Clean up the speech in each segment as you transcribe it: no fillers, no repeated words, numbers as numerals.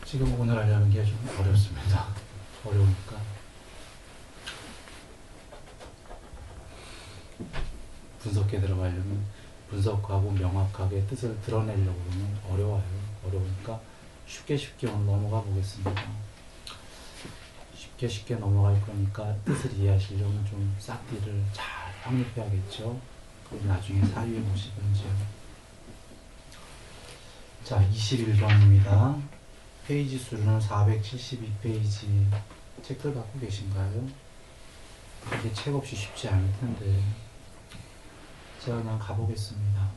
지금 오늘 하려는 게 좀 어렵습니다. 어려우니까 분석에 들어가려면 분석하고 명확하게 뜻을 드러내려고 하면 어려워요. 어려우니까 쉽게 오늘 넘어가 보겠습니다. 쉽게 넘어갈 거니까 뜻을 이해하시려면 좀 싹디를 잘 확립해야겠죠. 그럼 나중에 사유에 보시든지요. 자, 21번입니다. 페이지 수는 472페이지. 책들 갖고 계신가요? 이게 책 없이 쉽지 않을 텐데. 제가 그냥 가보겠습니다.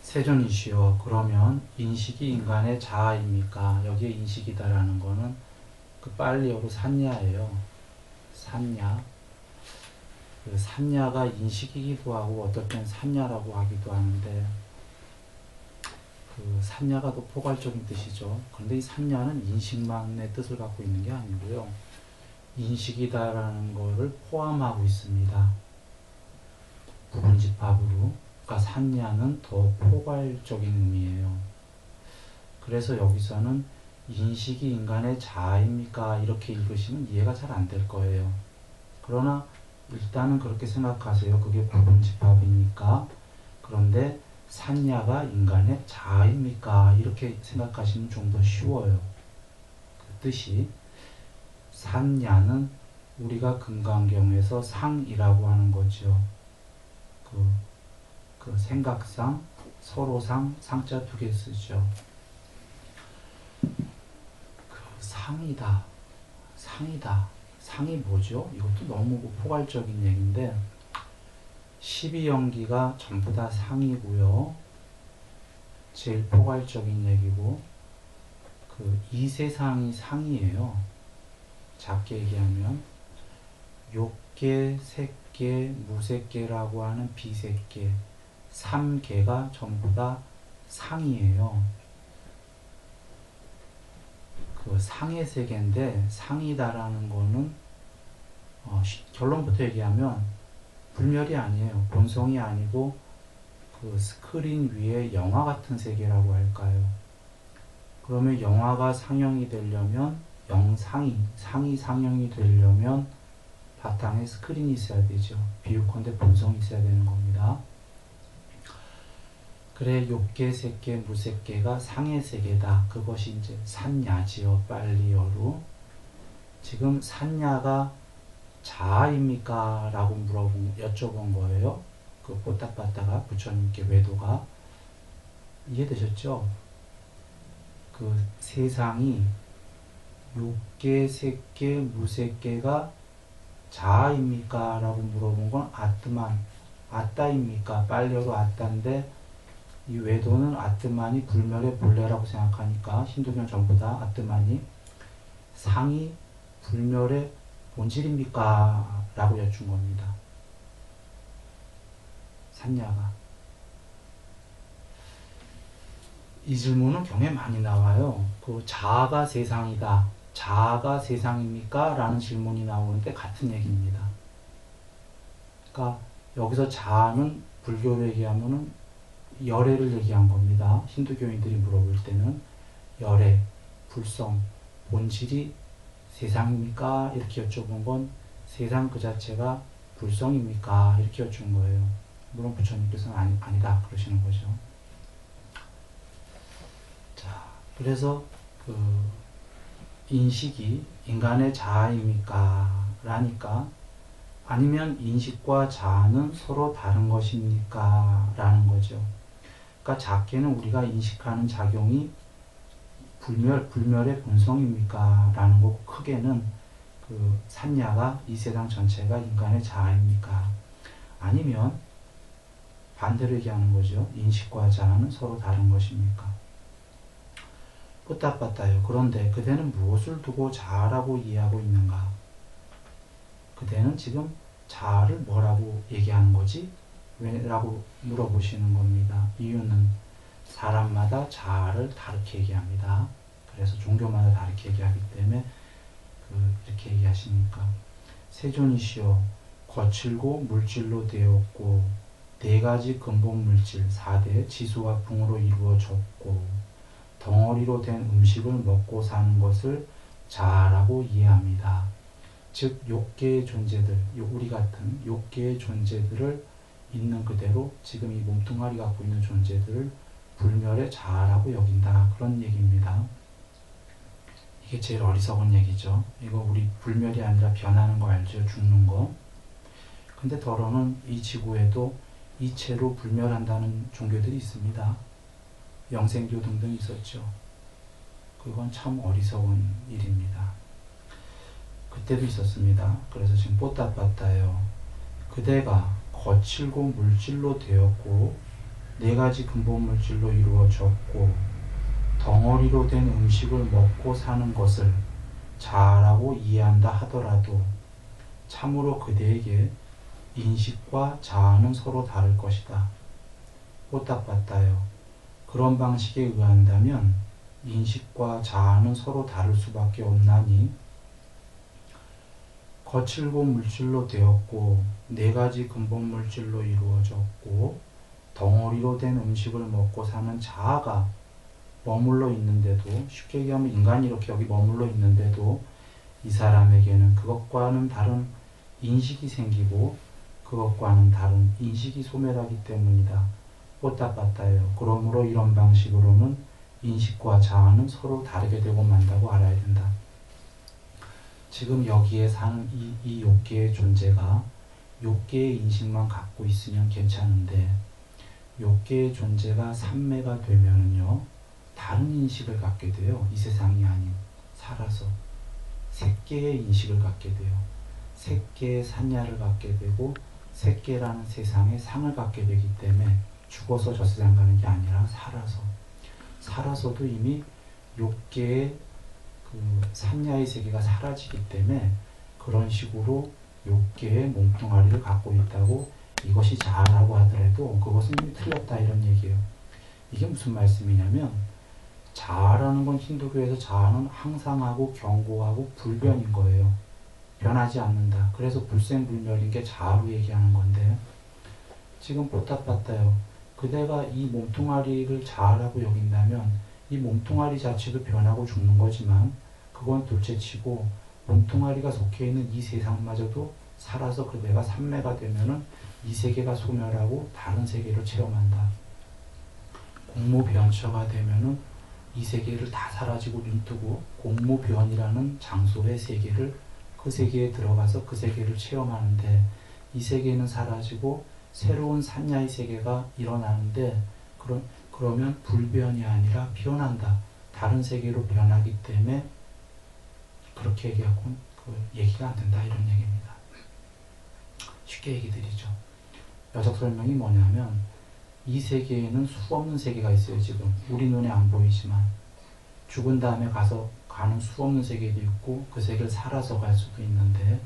세존이시여, 그러면 인식이 인간의 자아입니까? 여기에 인식이다라는 거는 그 빨리어로 산야예요. 산야. 그 산야가 인식이기도 하고 어떨 땐 산야라고 하기도 하는데, 그 산야가 더 포괄적인 뜻이죠. 그런데 이 산야는 인식만의 뜻을 갖고 있는 게 아니고요. 인식이다라는 거를 포함하고 있습니다. 부분집합으로. 그러니까 산야는 더 포괄적인 의미예요. 그래서 여기서는 인식이 인간의 자아입니까? 이렇게 읽으시면 이해가 잘 안 될 거예요. 그러나 일단은 그렇게 생각하세요. 그게 부분집합이니까. 그런데 산야가 인간의 자아입니까? 이렇게 생각하시면 좀 더 쉬워요. 그 뜻이 산야는 우리가 금강경에서 상이라고 하는 거죠. 그 생각상, 서로상, 상자 두 개 쓰죠. 그 상이다. 상이 뭐죠? 이것도 너무 포괄적인 얘기인데 12연기가 전부 다 상이고요. 제일 포괄적인 얘기고 이 세상이 상이에요. 작게 얘기하면 욕계, 색계, 무색계라고 하는 비색계 3계가 전부 다 상이에요. 그 상의 세계인데 상이다라는 거는 결론부터 얘기하면 불멸이 아니에요. 본성이 아니고 그 스크린 위에 영화 같은 세계라고 할까요? 그러면 영화가 상영이 되려면 상이 상영이 되려면 바탕에 스크린이 있어야 되죠. 비유컨대 본성이 있어야 되는 겁니다. 그래 욕계, 색계, 무색계가 상의 세계다. 그것이 이제 산야지요. 빨리어로. 지금 산야가 자아입니까? 라고 여쭤본 거예요. 그 뽀딱빠따가 부처님께 외도가. 이해되셨죠? 그 세상이 욕계, 색계, 무색계가 자아입니까? 라고 물어본 건 아따입니까? 빨리어로 아따인데 이 외도는 아뜨만이 불멸의 본래라고 생각하니까 힌두교는 전부 다 아뜨만이 상이 불멸의 본질입니까? 라고 여쭌 겁니다. 산야가. 이 질문은 경에 많이 나와요. 그 자아가 세상이다. 자아가 세상입니까? 라는 질문이 나오는데 같은 얘기입니다. 그러니까 여기서 자아는 불교로 얘기하면은 열애를 얘기한 겁니다. 힌두교인들이 물어볼 때는 열애, 불성, 본질이 세상입니까? 이렇게 여쭤본 건 세상 그 자체가 불성입니까? 이렇게 여쭌 거예요. 물론 부처님께서는 아니다 그러시는 거죠. 자, 그래서 그 인식이 인간의 자아입니까? 라니까 아니면 인식과 자아는 서로 다른 것입니까? 라는 거죠. 그러니까 작게는 우리가 인식하는 작용이 불멸의 본성입니까? 라는 거고 크게는 그 산야가 이 세상 전체가 인간의 자아입니까? 아니면 반대로 얘기하는 거죠. 인식과 자아는 서로 다른 것입니까? 뽀딱빠따요. 그런데 그대는 무엇을 두고 자아라고 이해하고 있는가? 그대는 지금 자아를 뭐라고 얘기하는 거지? 왜? 라고 물어보시는 겁니다. 이유는 사람마다 자아를 다르게 얘기합니다. 그래서 종교마다 다르게 얘기하기 때문에 이렇게 얘기하시니까 세존이시여 거칠고 물질로 되었고 네 가지 근본 물질 4대 지수와 풍으로 이루어졌고 덩어리로 된 음식을 먹고 사는 것을 자아라고 이해합니다. 즉 욕계의 존재들, 우리 같은 욕계의 존재들을 있는 그대로 지금 이 몸뚱아리 갖고 있는 존재들을 불멸의 자아라고 여긴다. 그런 얘기입니다. 이게 제일 어리석은 얘기죠. 이거 우리 불멸이 아니라 변하는 거 알죠? 죽는 거. 근데 더러는 이 지구에도 이체로 불멸한다는 종교들이 있습니다. 영생교 등등 있었죠. 그건 참 어리석은 일입니다. 그때도 있었습니다. 그래서 지금 뽀따빠따예요. 그대가 거칠고 물질로 되었고 네 가지 근본 물질로 이루어졌고 덩어리로 된 음식을 먹고 사는 것을 자아라고 이해한다 하더라도 참으로 그대에게 인식과 자아는 서로 다를 것이다. 뽀따빠따요. 그런 방식에 의한다면 인식과 자아는 서로 다를 수밖에 없나니 거칠고 물질로 되었고 네 가지 근본 물질로 이루어졌고 덩어리로 된 음식을 먹고 사는 자아가 머물러 있는데도, 쉽게 얘기하면 인간이 이렇게 여기 머물러 있는데도 이 사람에게는 그것과는 다른 인식이 생기고 그것과는 다른 인식이 소멸하기 때문이다. 뽀따빠따예요. 그러므로 이런 방식으로는 인식과 자아는 서로 다르게 되고 만다고 알아야 된다. 지금 여기에 사는 이 욕계의 존재가 욕계의 인식만 갖고 있으면 괜찮은데 욕계의 존재가 삼매가 되면은요 다른 인식을 갖게 돼요. 이 세상이 아닌 살아서 색계의 인식을 갖게 돼요. 색계의 산야를 갖게 되고 색계라는 세상의 상을 갖게 되기 때문에 죽어서 저 세상 가는 게 아니라 살아서도 이미 욕계의 그 산야의 세계가 사라지기 때문에 그런 식으로 욕계의 몸뚱아리를 갖고 있다고 이것이 자아라고 하더라도 그것은 틀렸다 이런 얘기예요. 이게 무슨 말씀이냐면 자아라는 건 힌두교에서 자아는 항상하고 견고하고 불변인 거예요. 변하지 않는다. 그래서 불생불멸인 게 자아로 얘기하는 건데 지금 뽀따빠따요. 그대가 이 몸뚱아리를 자아라고 여긴다면 이 몸뚱아리 자체도 변하고 죽는 거지만 그건 둘째치고 몸뚱아리가 속해 있는 이 세상마저도 살아서 그대가 삼매가 되면은 이 세계가 소멸하고 다른 세계를 체험한다. 공무변처가 되면은 이 세계를 다 사라지고 눈뜨고 공무변이라는 장소의 세계를 그 세계에 들어가서 그 세계를 체험하는데 이 세계는 사라지고 새로운 산야의 세계가 일어나는데 그러면 불변이 아니라 변한다. 다른 세계로 변하기 때문에 그렇게 얘기하고 그 얘기가 안 된다 이런 얘기입니다. 쉽게 얘기 드리죠. 여적 설명이 뭐냐면 이 세계에는 수없는 세계가 있어요. 지금 우리 눈에 안 보이지만 죽은 다음에 가는 수없는 세계도 있고 그 세계를 살아서 갈 수도 있는데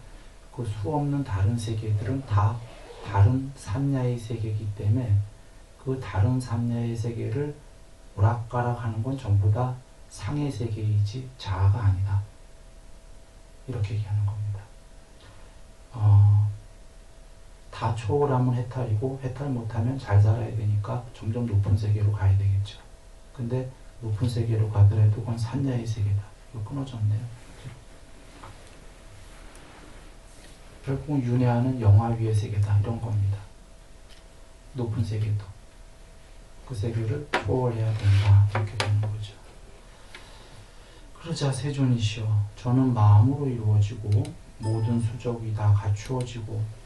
그 수없는 다른 세계들은 다 다른 산야의 세계이기 때문에 그 다른 산야의 세계를 오락가락하는 건 전부 다 상의 세계이지 자아가 아니다. 이렇게 얘기하는 겁니다. 다 초월하면 해탈이고 해탈 못하면 잘 살아야 되니까 점점 높은 세계로 가야 되겠죠. 근데 높은 세계로 가더라도 그건 산야의 세계다. 이거 끊어졌네요. 결국은 윤회하는 영화 위의 세계다. 이런 겁니다. 높은 세계도. 그 세계를 초월해야 된다. 이렇게 되는 거죠. 그러자 세존이시여 저는 마음으로 이루어지고 모든 수적이 다 갖추어지고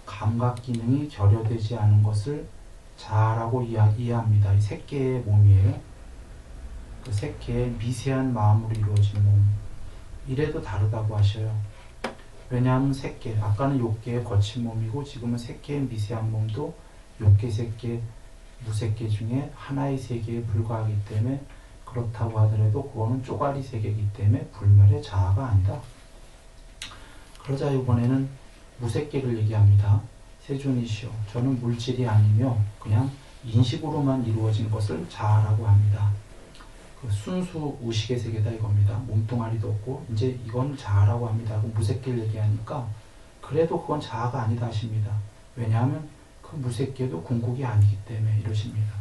감각 기능이 결여되지 않은 것을 자아라고 이해합니다. 이 색계의 몸이에요. 그 색계의 미세한 마음으로 이루어진 몸. 이래도 다르다고 하셔요. 왜냐하면 색계, 아까는 욕계의 거친 몸이고 지금은 색계의 미세한 몸도 욕계, 색계, 무색계 중에 하나의 세계에 불과하기 때문에 그렇다고 하더라도 그거는 쪼가리 세계이기 때문에 불멸의 자아가 아니다. 그러자 이번에는 무색계를 얘기합니다. 세존이시여 저는 물질이 아니며 그냥 인식으로만 이루어진 것을 자아라고 합니다. 그 순수 의식의 세계다 이겁니다. 몸뚱아리도 없고 이제 이건 자아라고 합니다. 무색계를 얘기하니까 그래도 그건 자아가 아니다 하십니다. 왜냐하면 그 무색계도 궁극이 아니기 때문에 이러십니다.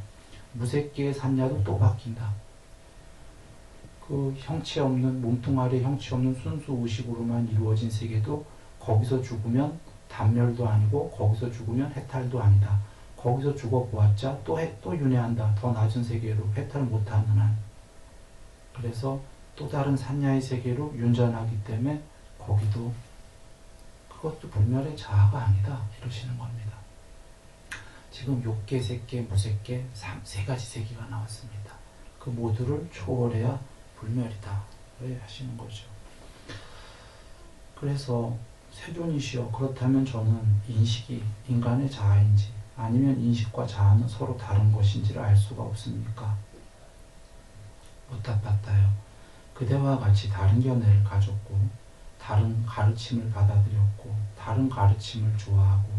무색계의 산야도 또 바뀐다. 그 형체 없는 몸뚱아리 형체 없는 순수 의식으로만 이루어진 세계도 거기서 죽으면 단멸도 아니고 거기서 죽으면 해탈도 아니다. 거기서 죽어보았자 또 윤회한다. 더 낮은 세계로 해탈 못하는 한. 그래서 또 다른 산야의 세계로 윤전하기 때문에 거기도 그것도 불멸의 자아가 아니다. 이러시는 겁니다. 지금 욕계, 색계, 무색계 세 가지 세계가 나왔습니다. 그 모두를 초월해야 불멸이다. 왜 하시는 거죠. 그래서 세존이시여 그렇다면 저는 인식이 인간의 자아인지 아니면 인식과 자아는 서로 다른 것인지를 알 수가 없습니까? 못답았다요. 그대와 같이 다른 견해를 가졌고 다른 가르침을 받아들였고 다른 가르침을 좋아하고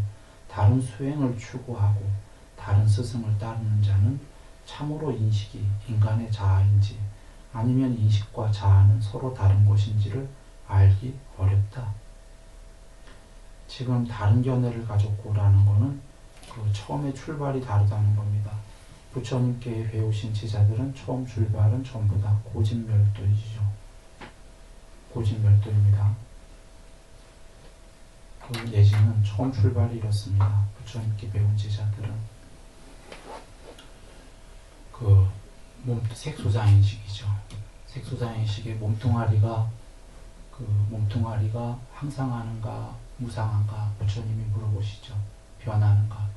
다른 수행을 추구하고 다른 스승을 따르는 자는 참으로 인식이 인간의 자아인지 아니면 인식과 자아는 서로 다른 것인지를 알기 어렵다. 지금 다른 견해를 가졌고라는 거는 그 처음에 출발이 다르다는 겁니다. 부처님께 배우신 제자들은 처음 출발은 전부 다 고진멸도이죠. 고진멸도입니다. 그 내지는 처음 출발이 이렇습니다. 부처님께 배운 제자들은 그 색소장인식이죠. 색소장인식의 몸뚱아리가 항상하는가 무상한가 부처님이 물어보시죠. 변하는가.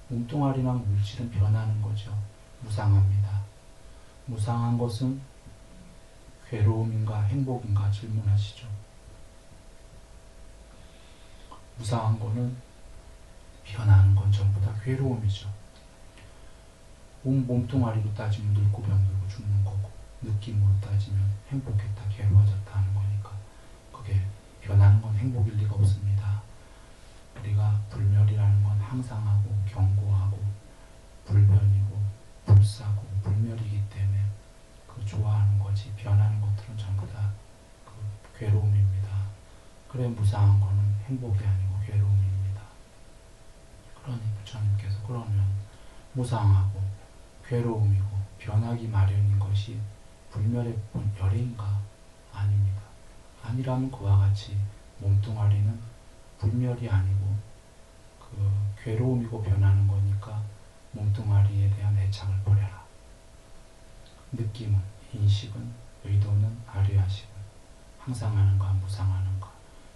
몸뚱아리랑 물질은 변하는 거죠. 무상합니다. 무상한 것은 괴로움인가 행복인가 질문하시죠. 무상한 거는 변하는 건 전부 다 괴로움이죠. 몸뚱아리로 따지면 늙고 병들고 죽는 거고 느낌으로 따지면 행복했다 괴로워졌다 하는 거니까 그게 변하는 건 행복일 리가 없습니다. 우리가 불멸이라는 건 항상하고 견고하고 불변이고 불사고 불멸이기 때문에 그 좋아하는 거지 변하는 것들은 전부 다 그 괴로움입니다. 그래 무상한 거는 행복이 아니고 괴로움입니다. 그러니 부처님께서 그러면 무상하고 괴로움이고 변하기 마련인 것이 불멸의 열애인가? 아닙니다. 아니라면 그와 같이 몸뚱아리는 불멸이 아니고 그 괴로움이고 변하는 거니까 몸뚱아리에 대한 애착을 버려라. 느낌은, 인식은, 의도는 아뢰하시고 항상 하는가 무상하는가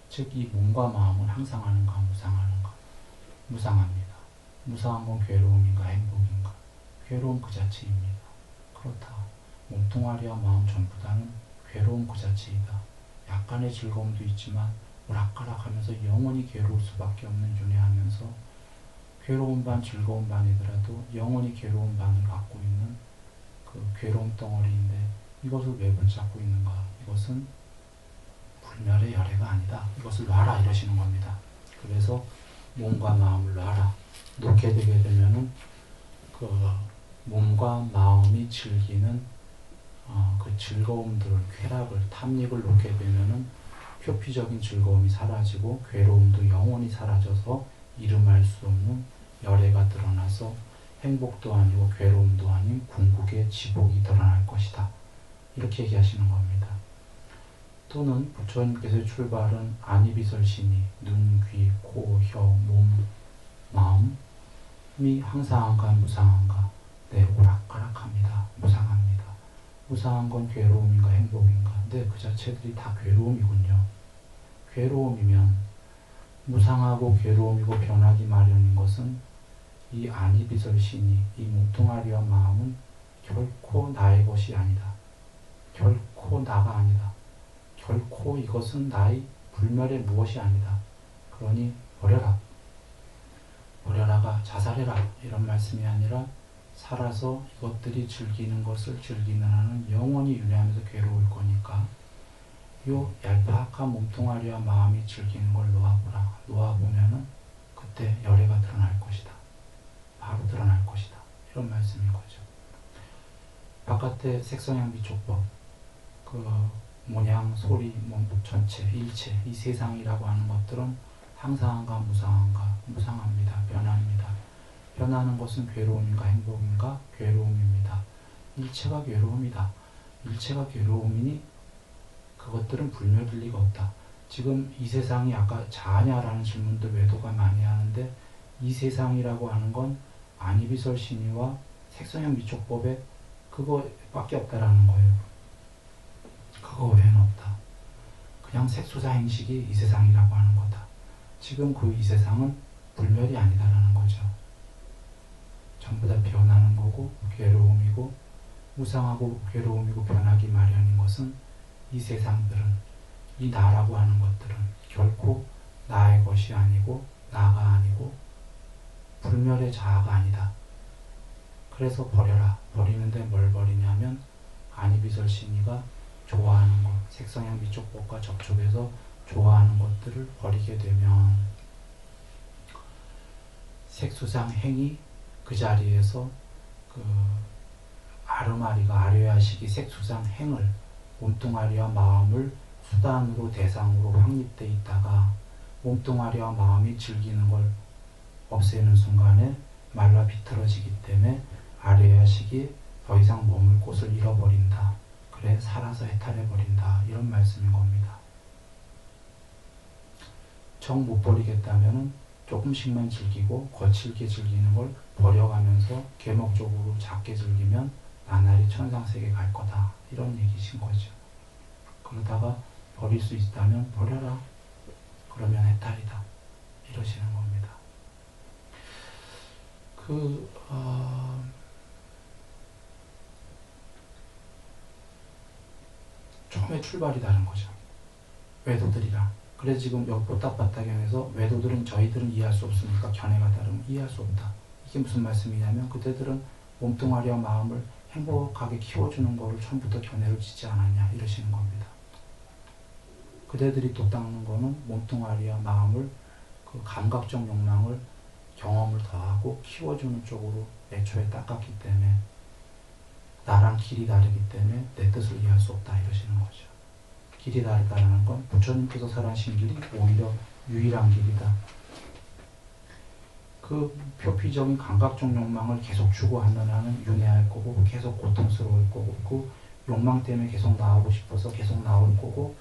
즉 이 몸과 마음은 항상 하는가 무상하는가 무상합니다. 무상한 건 괴로움인가 행복인가 괴로움 그 자체입니다. 그렇다. 몸뚱아리와 마음 전부 다는 괴로움 그 자체이다. 약간의 즐거움도 있지만 오락가락하면서 영원히 괴로울 수밖에 없는 윤회하면서 괴로운 반 즐거운 반이더라도 영원히 괴로운 반을 갖고 있는 그 괴로움 덩어리인데 이것을 왜 붙잡고 있는가? 이것은 불멸의 열애가 아니다. 이것을 놔라 이러시는 겁니다. 그래서 몸과 마음을 놔라. 놓게 되게 되면은 그 몸과 마음이 즐기는 그 즐거움들을 쾌락을 탐닉을 놓게 되면은 표피적인 즐거움이 사라지고 괴로움도 영원히 사라져서 이름할 수 없는 열애가 드러나서 행복도 아니고 괴로움도 아닌 궁극의 지복이 드러날 것이다. 이렇게 얘기하시는 겁니다. 또는 부처님께서의 출발은 안이비설신이 눈, 귀, 코, 혀, 몸, 마음이 항상한가 무상한가? 네, 오락가락합니다. 무상합니다. 무상한 건 괴로움인가 행복인가? 네, 그 자체들이 다 괴로움이군요. 괴로움이면 무상하고 괴로움이고 변하기 마련인 것은 이 안이비설신이 이 몸뚱아리와 마음은 결코 나의 것이 아니다. 결코 나가 아니다. 결코 이것은 나의 불멸의 무엇이 아니다. 그러니 버려라. 버려라가 자살해라 이런 말씀이 아니라 살아서 이것들이 즐기는 것을 즐기는 한은 영원히 윤회하면서 괴로울 거니까 요 얄팍한 몸뚱아리와 마음이 즐기는 걸 놓아보라. 놓아보면은 그때 열애가 드러날 것이다. 바로 드러날 것이다. 이런 말씀인 거죠. 바깥의 색성향비촉법 그 모양, 소리, 몸 전체, 일체 이 세상이라고 하는 것들은 항상한가 무상한가? 무상합니다. 변합니다. 변하는 것은 괴로움인가 행복인가? 괴로움입니다. 일체가 괴로움이다. 일체가 괴로움이니 그것들은 불멸일 리가 없다. 지금 이 세상이 아까 자냐라는 질문도 외도가 많이 하는데 이 세상이라고 하는 건 아니비설신이와 색성형 미촉법에 그거밖에 없다라는 거예요. 그거 외에는 없다. 그냥 색소자 행식이 이 세상이라고 하는 거다. 지금 그 이 세상은 불멸이 아니다라는 거죠. 전부 다 변하는 거고 괴로움이고 무상하고 괴로움이고 변하기 마련인 것은 이 세상들은 이 나라고 하는 것들은 결코 나의 것이 아니고 나가 아니고 불멸의 자아가 아니다. 그래서 버려라. 버리는데 뭘 버리냐면 아니비설신이가 좋아하는 것, 색성향 미촉법과 접촉해서 좋아하는 것들을 버리게 되면 색수상 행이 그 자리에서 그 아르마리가 아뢰야식이 색수상 행을 몸뚱아리와 마음을 수단으로 대상으로 확립돼 있다가 몸뚱아리와 마음이 즐기는 걸 없애는 순간에 말라 비틀어지기 때문에 아뢰야식이 더 이상 머물 곳을 잃어버린다. 그래 살아서 해탈해버린다. 이런 말씀인 겁니다. 정 못 버리겠다면 조금씩만 즐기고 거칠게 즐기는 걸 버려가면서 계목적으로 작게 즐기면 나날이 천상세계 갈 거다. 이런 얘기신 거죠. 그러다가 버릴 수 있다면 버려라. 그러면 해탈이다. 이러시는 겁니다. 처음에 출발이 다른 거죠. 외도들이랑. 그래서 지금 여기 뽀딱바닥연에서 외도들은 저희들은 이해할 수 없으니까 견해가 다르면 이해할 수 없다. 이게 무슨 말씀이냐면 그대들은 몸뚱아리와 마음을 행복하게 키워주는 거를 처음부터 견해를 짓지 않았냐 이러시는 겁니다. 그대들이 또 닦는 거는 몸뚱아리와 마음을 그 감각적 욕망을 경험을 더하고 키워주는 쪽으로 애초에 닦았기 때문에 나랑 길이 다르기 때문에 내 뜻을 이해할 수 없다 이러시는 거죠. 길이 다르다는 건 부처님께서 설하신 길이 오히려 유일한 길이다. 그 표피적인 감각적 욕망을 계속 추구하면 나는 윤회할 거고 계속 고통스러울 거고 그 욕망 때문에 계속 나오고 싶어서 계속 나올 거고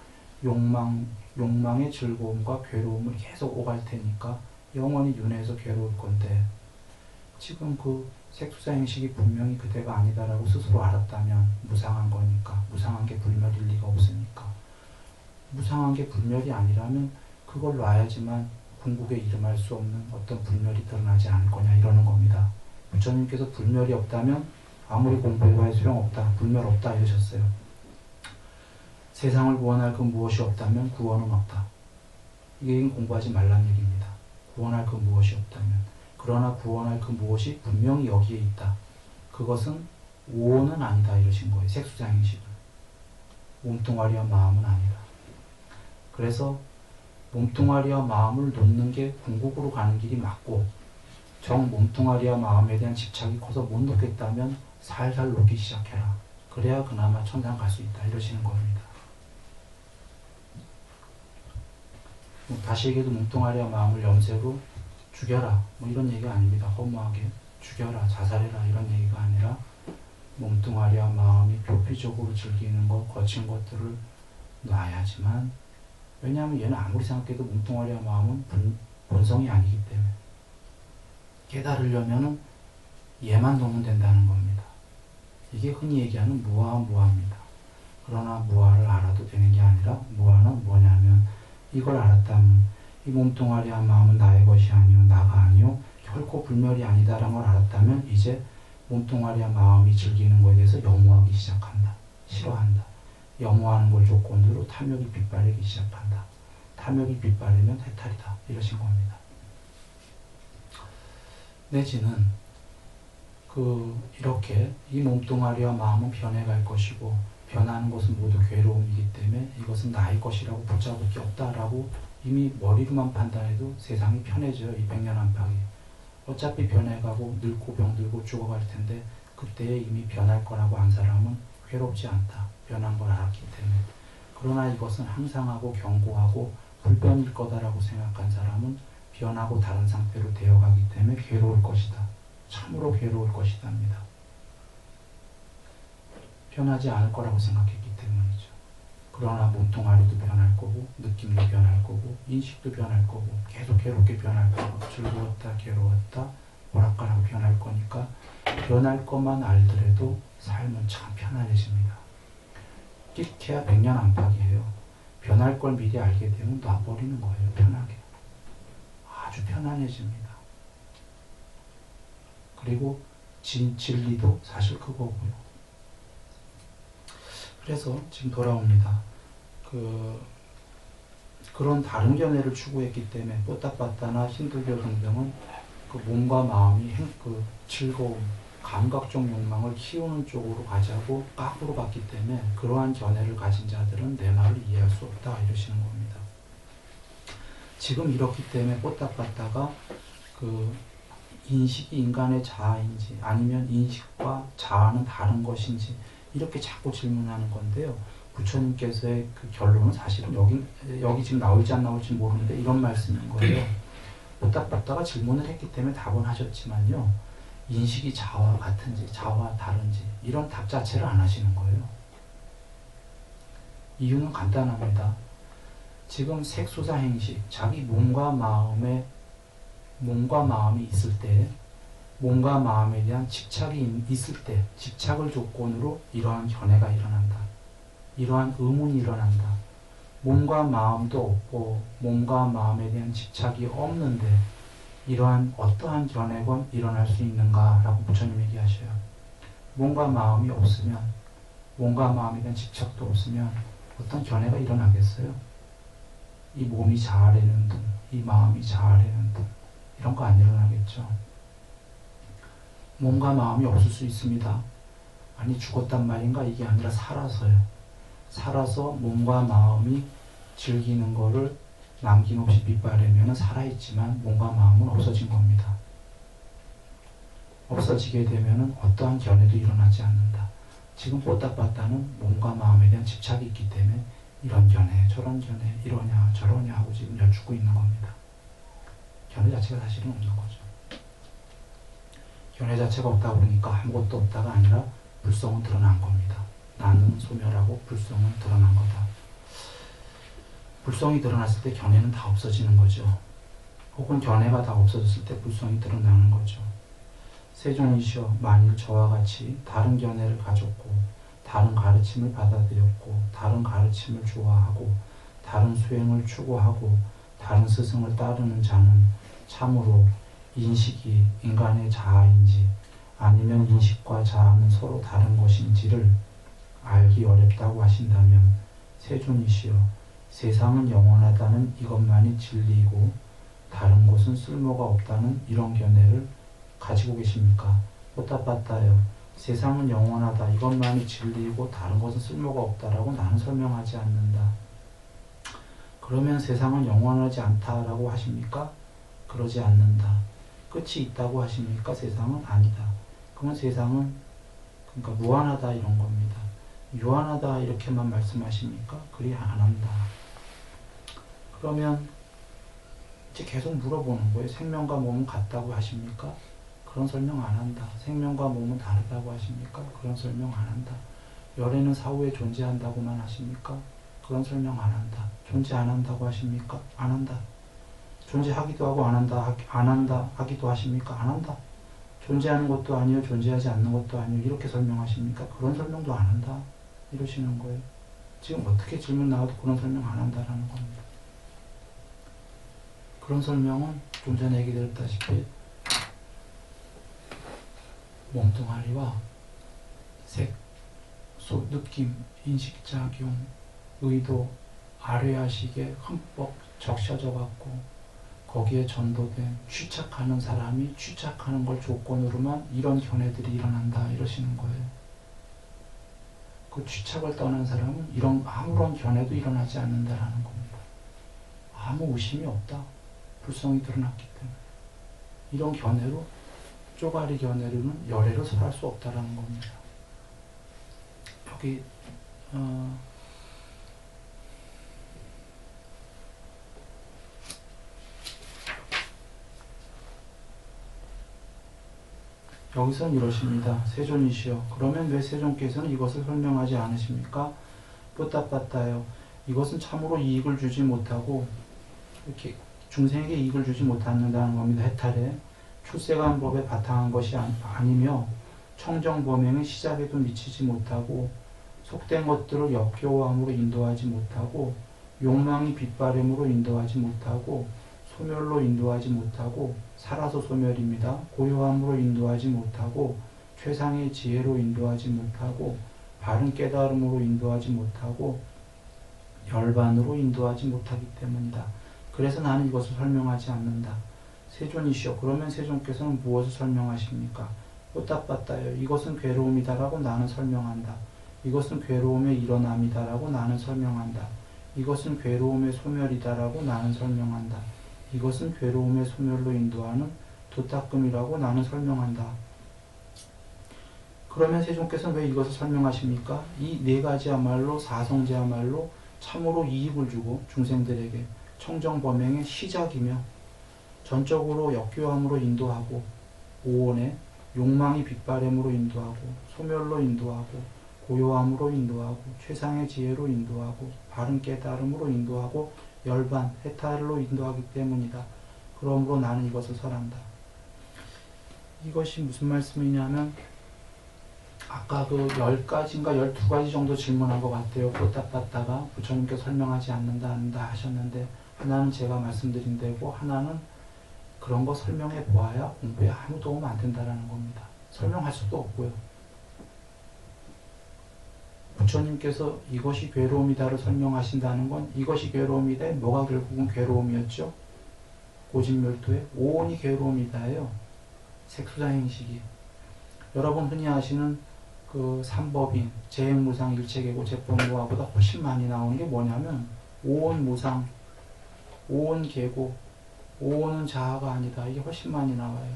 욕망의 즐거움과 괴로움을 계속 오갈 테니까 영원히 윤회해서 괴로울 건데 지금 그 색수자 행식이 분명히 그대가 아니다라고 스스로 알았다면 무상한 거니까 무상한 게 불멸일 리가 없으니까 무상한 게 불멸이 아니라면 그걸 놔야지만 궁극에 이름할 수 없는 어떤 불멸이 드러나지 않을 거냐 이러는 겁니다. 부처님께서 불멸이 없다면 아무리 공부해봐야 소용없다. 불멸 없다 이러셨어요. 세상을 구원할 그 무엇이 없다면 구원은 없다. 이게 공부하지 말란 얘기입니다. 구원할 그 무엇이 없다면. 그러나 구원할 그 무엇이 분명히 여기에 있다. 그것은 오는 아니다 이러신 거예요. 색수장행식은. 몸뚱아리와 마음은 아니다. 그래서 몸뚱아리와 마음을 놓는 게 궁극으로 가는 길이 맞고 정 몸뚱아리와 마음에 대한 집착이 커서 못 놓겠다면 살살 놓기 시작해라. 그래야 그나마 천상 갈 수 있다 이러시는 겁니다. 다시 얘기해도 몸뚱아리와 마음을 염색으로 죽여라 뭐 이런 얘기가 아닙니다. 허무하게 죽여라 자살해라 이런 얘기가 아니라 몸뚱아리와 마음이 표피적으로 즐기는 것 거친 것들을 놔야지만 왜냐하면 얘는 아무리 생각해도 몸뚱아리와 마음은 본성이 아니기 때문에 깨달으려면 얘만 놓으면 된다는 겁니다. 이게 흔히 얘기하는 무아입니다. 그러나 무아를 알아도 되는 게 아니라 무아는 뭐냐면 이걸 알았다면 이 몸뚱아리와 마음은 나의 것이 아니오 나가 아니오 결코 불멸이 아니다라는 걸 알았다면 이제 몸뚱아리와 마음이 즐기는 것에 대해서 염호하기 시작한다. 싫어한다. 염호하는 걸 조건으로 탐욕이 빗발리기 시작한다. 탐욕이 빗발리면 해탈이다. 이러신 겁니다. 내지는 이렇게 이 몸뚱아리와 마음은 변해갈 것이고 변하는 것은 모두 괴로움이기 때문에 이것은 나의 것이라고 붙잡을 게 없다라고 이미 머리로만 판단해도 세상이 편해져요. 이 백년안팎이. 어차피 변해가고 늙고 병들고 죽어갈 텐데 그때에 이미 변할 거라고 안 사람은 괴롭지 않다. 변한 걸 알았기 때문에. 그러나 이것은 항상하고 견고하고 불변일 거다라고 생각한 사람은 변하고 다른 상태로 되어가기 때문에 괴로울 것이다. 참으로 괴로울 것이답니다. 변하지 않을 거라고 생각했기 때문이죠. 그러나 몸뚱아리도 변할 거고 느낌도 변할 거고 인식도 변할 거고 계속 괴롭게 변할 거고 즐거웠다 괴로웠다 오락가락 변할 거니까 변할 것만 알더라도 삶은 참 편안해집니다. 끼케야 100년 안팎이에요. 변할 걸 미리 알게 되면 놔버리는 거예요. 편하게. 아주 편안해집니다. 그리고 진리도 사실 그거고요. 그래서 지금 돌아옵니다. 그런 다른 견해를 추구했기 때문에 뽀따빠따나 힌두교 등등은 그 몸과 마음이 즐거움, 감각적 욕망을 키우는 쪽으로 가자고 깎으로 봤기 때문에 그러한 견해를 가진 자들은 내 말을 이해할 수 없다 이러시는 겁니다. 지금 이렇기 때문에 뽀따빠따가 인식이 인간의 자아인지 아니면 인식과 자아는 다른 것인지 이렇게 자꾸 질문하는 건데요. 부처님께서의 그 결론은 사실은 여기 지금 나올지 안 나올지 모르는데 이런 말씀인 거예요. 뽀따빠따가 질문을 했기 때문에 답은 하셨지만요. 인식이 자아와 같은지 자아와 다른지 이런 답 자체를 안 하시는 거예요. 이유는 간단합니다. 지금 색소사행식, 자기 몸과 마음이 있을 때 몸과 마음에 대한 집착이 있을 때 집착을 조건으로 이러한 견해가 일어난다. 이러한 의문이 일어난다. 몸과 마음도 없고 몸과 마음에 대한 집착이 없는데 이러한 어떠한 견해건 일어날 수 있는가라고 부처님 얘기하셔요. 몸과 마음이 없으면 몸과 마음에 대한 집착도 없으면 어떤 견해가 일어나겠어요? 이 몸이 자아라는 등, 이 마음이 자아라는 등 이런 거 안 일어나겠죠. 몸과 마음이 없을 수 있습니다. 아니 죽었단 말인가? 이게 아니라 살아서요. 살아서 몸과 마음이 즐기는 거를 남김없이 밑바르면 살아있지만 몸과 마음은 없어진 겁니다. 없어지게 되면 어떠한 견해도 일어나지 않는다. 지금 뽀따빠따는 몸과 마음에 대한 집착이 있기 때문에 이런 견해, 저런 견해, 이러냐 저러냐 하고 지금 여쭙고 있는 겁니다. 견해 자체가 사실은 없는 거죠. 견해 자체가 없다 그러니까 아무것도 없다가 아니라 불성은 드러난 겁니다. 나는 소멸하고 불성은 드러난 거다. 불성이 드러났을 때 견해는 다 없어지는 거죠. 혹은 견해가 다 없어졌을 때 불성이 드러나는 거죠. 세존이시여 만일 저와 같이 다른 견해를 가졌고 다른 가르침을 받아들였고 다른 가르침을 좋아하고 다른 수행을 추구하고 다른 스승을 따르는 자는 참으로 인식이 인간의 자아인지 아니면 인식과 자아는 서로 다른 것인지를 알기 어렵다고 하신다면 세존이시여 세상은 영원하다는 이것만이 진리이고 다른 것은 쓸모가 없다는 이런 견해를 가지고 계십니까? 뽀따빠따요. 세상은 영원하다. 이것만이 진리이고 다른 것은 쓸모가 없다라고 나는 설명하지 않는다. 그러면 세상은 영원하지 않다라고 하십니까? 그러지 않는다. 끝이 있다고 하십니까? 세상은 아니다. 그러면 세상은 그러니까 무한하다 이런 겁니다. 유한하다 이렇게만 말씀하십니까? 그리 안 한다. 그러면 이제 계속 물어보는 거예요. 생명과 몸은 같다고 하십니까? 그런 설명 안 한다. 생명과 몸은 다르다고 하십니까? 그런 설명 안 한다. 열애는 사후에 존재한다고만 하십니까? 그런 설명 안 한다. 존재 안 한다고 하십니까? 안 한다. 존재하기도 하고 안 한다 하기도 하십니까? 안 한다. 존재하는 것도 아니요 존재하지 않는 것도 아니요 이렇게 설명하십니까? 그런 설명도 안 한다. 이러시는 거예요. 지금 어떻게 질문 나와도 그런 설명 안 한다라는 겁니다. 그런 설명은 좀 전에 얘기 드렸다시피 몸뚱아리와 색, 느낌, 인식작용, 의도, 아뢰야식에 흠뻑 적셔져 갖고 거기에 전도된 취착하는 사람이 취착하는 걸 조건으로만 이런 견해들이 일어난다 이러시는 거예요. 그 취착을 떠난 사람은 이런 아무런 견해도 일어나지 않는다라는 겁니다. 아무 의심이 없다. 불성이 드러났기 때문에. 이런 견해로 쪼가리 견해로는 열애로 설할 수 없다라는 겁니다. 여기 여기서는 이러십니다. 세존이시여. 그러면 왜 세존께서는 이것을 설명하지 않으십니까? 뿌따빠따요. 이것은 참으로 이익을 주지 못하고 이렇게 중생에게 이익을 주지 못한다는 겁니다. 해탈에 출세간 법에 바탕한 것이 아니며 청정범행의 시작에도 미치지 못하고 속된 것들을 역겨워함으로 인도하지 못하고 욕망이 빗바램으로 인도하지 못하고 소멸로 인도하지 못하고 살아서 소멸입니다. 고요함으로 인도하지 못하고 최상의 지혜로 인도하지 못하고 바른 깨달음으로 인도하지 못하고 열반으로 인도하지 못하기 때문이다. 그래서 나는 이것을 설명하지 않는다. 세존이시여. 그러면 세존께서는 무엇을 설명하십니까? 뿌따빠따요. 이것은 괴로움이다라고 나는 설명한다. 이것은 괴로움의 일어남이다라고 나는 설명한다. 이것은 괴로움의 소멸이다라고 나는 설명한다. 이것은 괴로움의 소멸로 인도하는 도닦음이라고 나는 설명한다. 그러면 세존께서는 왜 이것을 설명하십니까? 이 네 가지야말로 사성제야말로 참으로 이익을 주고 중생들에게 청정범행의 시작이며 전적으로 역교함으로 인도하고 오온에 욕망이 빗바램으로 인도하고 소멸로 인도하고 고요함으로 인도하고 최상의 지혜로 인도하고 바른 깨달음으로 인도하고 열반, 해탈로 인도하기 때문이다. 그러므로 나는 이것을 설한다. 이것이 무슨 말씀이냐면 아까 그 10가지인가 12가지 정도 질문한 것 같아요. 뿌따빠따가 부처님께서 설명하지 않는다 하셨는데 하나는 제가 말씀드린 대로 하나는 그런 거 설명해 보아야 공부에 아무 도움 안 된다라는 겁니다. 설명할 수도 없고요. 부처님께서 이것이 괴로움이다를 설명하신다는 건 이것이 괴로움이다. 뭐가 결국은 괴로움이었죠? 고진멸도의 오온이 괴로움이다예요. 색수자행식이. 여러분 흔히 아시는 그 삼법인 재행무상 일체계고 재법무화보다 훨씬 많이 나오는 게 뭐냐면 오온무상, 오온계고, 오온은 자아가 아니다. 이게 훨씬 많이 나와요.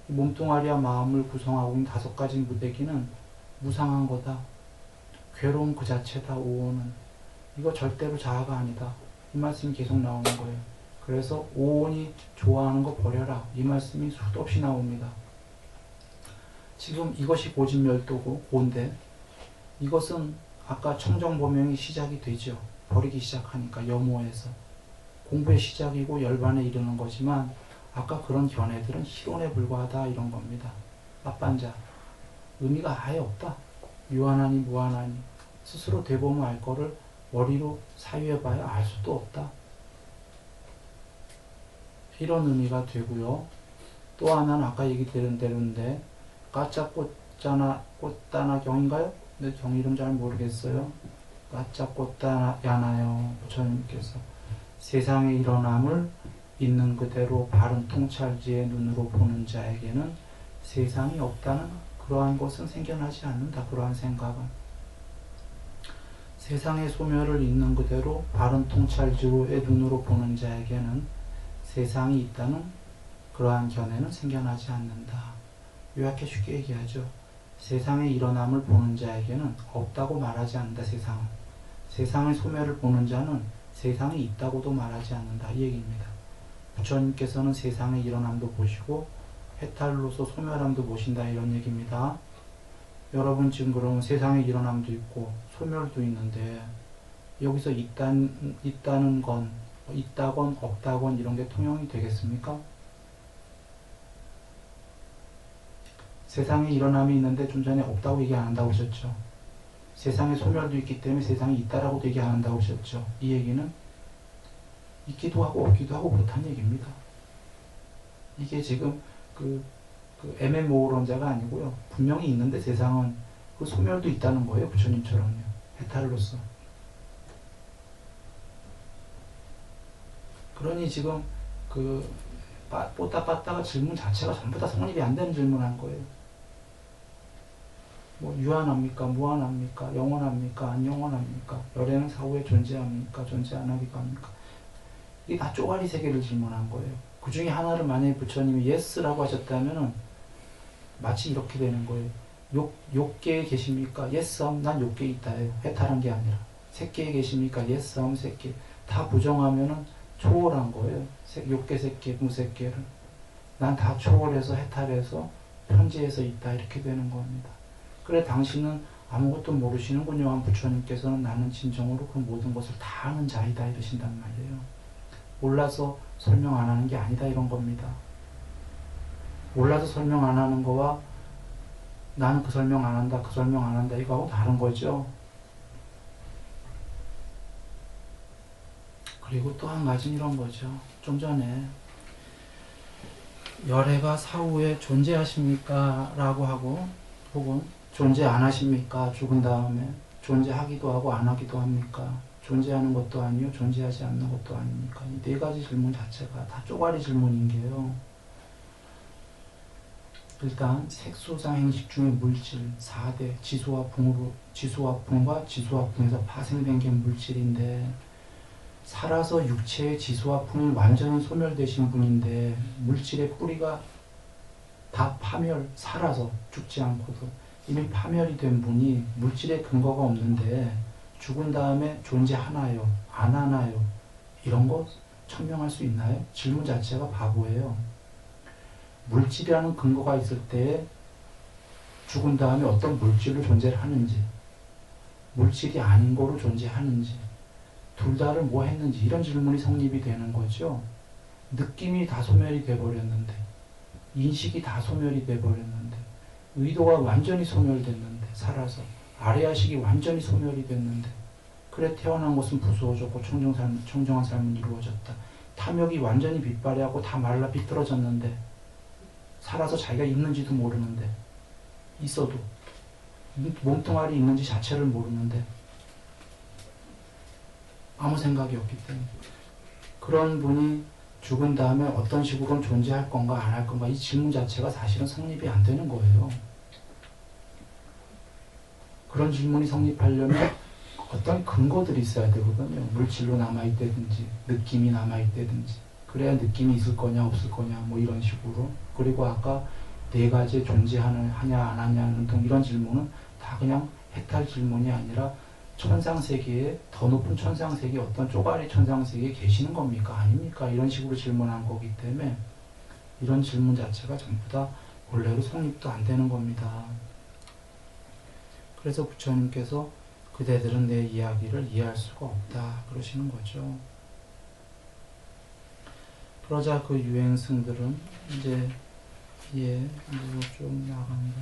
몸뚱아리와 마음을 구성하고 있는 5가지 무대기는 무상한 거다. 괴로움 그 자체다. 오온은 이거 절대로 자아가 아니다. 이 말씀이 계속 나오는 거예요. 그래서 오온이 좋아하는 거 버려라. 이 말씀이 수도 없이 나옵니다. 지금 이것이 고진멸도고 고인데 이것은 아까 청정보명이 시작이 되죠. 버리기 시작하니까 염호에서 공부의 시작이고 열반에 이르는 거지만 아까 그런 견해들은 희론에 불과하다 이런 겁니다. 앞반자 의미가 아예 없다. 유한하니 무한하니 스스로 되보면 알 거를 머리로 사유해봐야 알 수도 없다. 이런 의미가 되고요. 또 하나는 아까 얘기 드린 대로인데 까짜꽃자나 꽃다나 경인가요? 근데 경 이름 잘 모르겠어요. 까짜꽃다나야나요. 부처님께서 세상의 일어남을 있는 그대로 바른 통찰지의 눈으로 보는 자에게는 세상이 없다는 그러한 것은 생겨나지 않는다. 그러한 생각은 세상의 소멸을 있는 그대로 바른 통찰지의 눈으로 보는 자에게는 세상이 있다는 그러한 견해는 생겨나지 않는다. 요약해 쉽게 얘기하죠. 세상의 일어남을 보는 자에게는 없다고 말하지 않는다. 세상은. 세상의 소멸을 보는 자는 세상이 있다고도 말하지 않는다. 이 얘기입니다. 부처님께서는 세상의 일어남도 보시고 해탈로서 소멸함도 보신다. 이런 얘기입니다. 여러분 지금 그러면 세상의 일어남도 있고 소멸도 있는데 여기서 있다는 건 있다건 없다건 이런 게 통용이 되겠습니까? 세상에 일어남이 있는데 좀 전에 없다고 얘기 안 한다고 하셨죠. 세상에 소멸도 있기 때문에 세상이 있다라고 얘기 안 한다고 하셨죠. 이 얘기는 있기도 하고 없기도 하고 그렇다는 얘기입니다. 이게 지금 그 애매모호론자가 아니고요. 분명히 있는데 세상은 그 소멸도 있다는 거예요. 부처님처럼요. 해탈로서. 그러니 지금 그 뽀따빠따가 질문 자체가 전부 다 성립이 안 되는 질문한 거예요. 뭐 유한합니까? 무한합니까? 영원합니까? 안 영원합니까? 열애는 사후에 존재합니까? 존재 안 하기가 합니까? 이게 다 쪼가리 세계를 질문한 거예요. 그 중에 하나를 만약에 부처님이 예스라고 하셨다면은 마치 이렇게 되는 거예요. 욕계에 계십니까? 예스 하면 난 욕계에 있다예요. 해탈한 게 아니라. 색계에 계십니까? 예스 하면 색계. 다 부정하면은 초월한 거예요. 욕계, 색계, 무색계를. 난 다 초월해서 해탈해서 편지에서 있다 이렇게 되는 겁니다. 그래 당신은 아무것도 모르시는군요 한 부처님께서는 나는 진정으로 그 모든 것을 다 아는 자이다 이러신단 말이에요. 몰라서 설명 안 하는 게 아니다 이런 겁니다. 몰라서 설명 안 하는 거와 나는 그 설명 안 한다 그 설명 안 한다 이거하고 다른 거죠. 그리고 또 한 가지는 이런 거죠. 좀 전에 열애가 사후에 존재하십니까? 라고 하고 혹은 존재 안 하십니까? 죽은 다음에 존재하기도 하고 안 하기도 합니까? 존재하는 것도 아니요 존재하지 않는 것도 아닙니까? 이 네 가지 질문 자체가 다 쪼가리 질문인 게요. 일단 색소상 행식 중에 물질 4대 지수와 풍과 지수와 풍에서 파생된 게 물질인데 살아서 육체의 지수와 풍이 완전히 소멸되신 분인데 물질의 뿌리가 다 살아서 죽지 않고도 이미 파멸이 된 분이 물질의 근거가 없는데 죽은 다음에 존재하나요? 안 하나요? 이런 거 천명할 수 있나요? 질문 자체가 바보예요. 물질이라는 근거가 있을 때 죽은 다음에 어떤 물질로 존재를 하는지 물질이 아닌 거로 존재하는지 둘 다를 뭐 했는지 이런 질문이 성립이 되는 거죠. 느낌이 다 소멸이 돼버렸는데 인식이 다 소멸이 돼버렸는데 의도가 완전히 소멸됐는데 살아서 아래아식이 완전히 소멸이 됐는데 그래 태어난 것은 부수어졌고 청정한 삶은 이루어졌다. 탐욕이 완전히 빗발이하고 다 말라 비틀어졌는데 살아서 자기가 있는지도 모르는데 있어도 몸뚱아리 있는지 자체를 모르는데 아무 생각이 없기 때문에 그런 분이 죽은 다음에 어떤 식으로는 존재할 건가 안 할 건가 이 질문 자체가 사실은 성립이 안 되는 거예요. 그런 질문이 성립하려면 어떤 근거들이 있어야 되거든요. 물질로 남아있다든지 느낌이 남아있다든지 그래야 느낌이 있을 거냐 없을 거냐 뭐 이런 식으로. 그리고 아까 네 가지 존재하냐 안 하냐는 등 이런 질문은 다 그냥 해탈 질문이 아니라 천상세계에 더 높은 천상세계에 어떤 쪼가리 천상세계에 계시는 겁니까? 아닙니까? 이런 식으로 질문한 거기 때문에 이런 질문 자체가 전부 다 원래로 성립도 안 되는 겁니다. 그래서 부처님께서 그대들은 내 이야기를 이해할 수가 없다 그러시는 거죠. 그러자 그 유행승들은 이제 좀 나간다.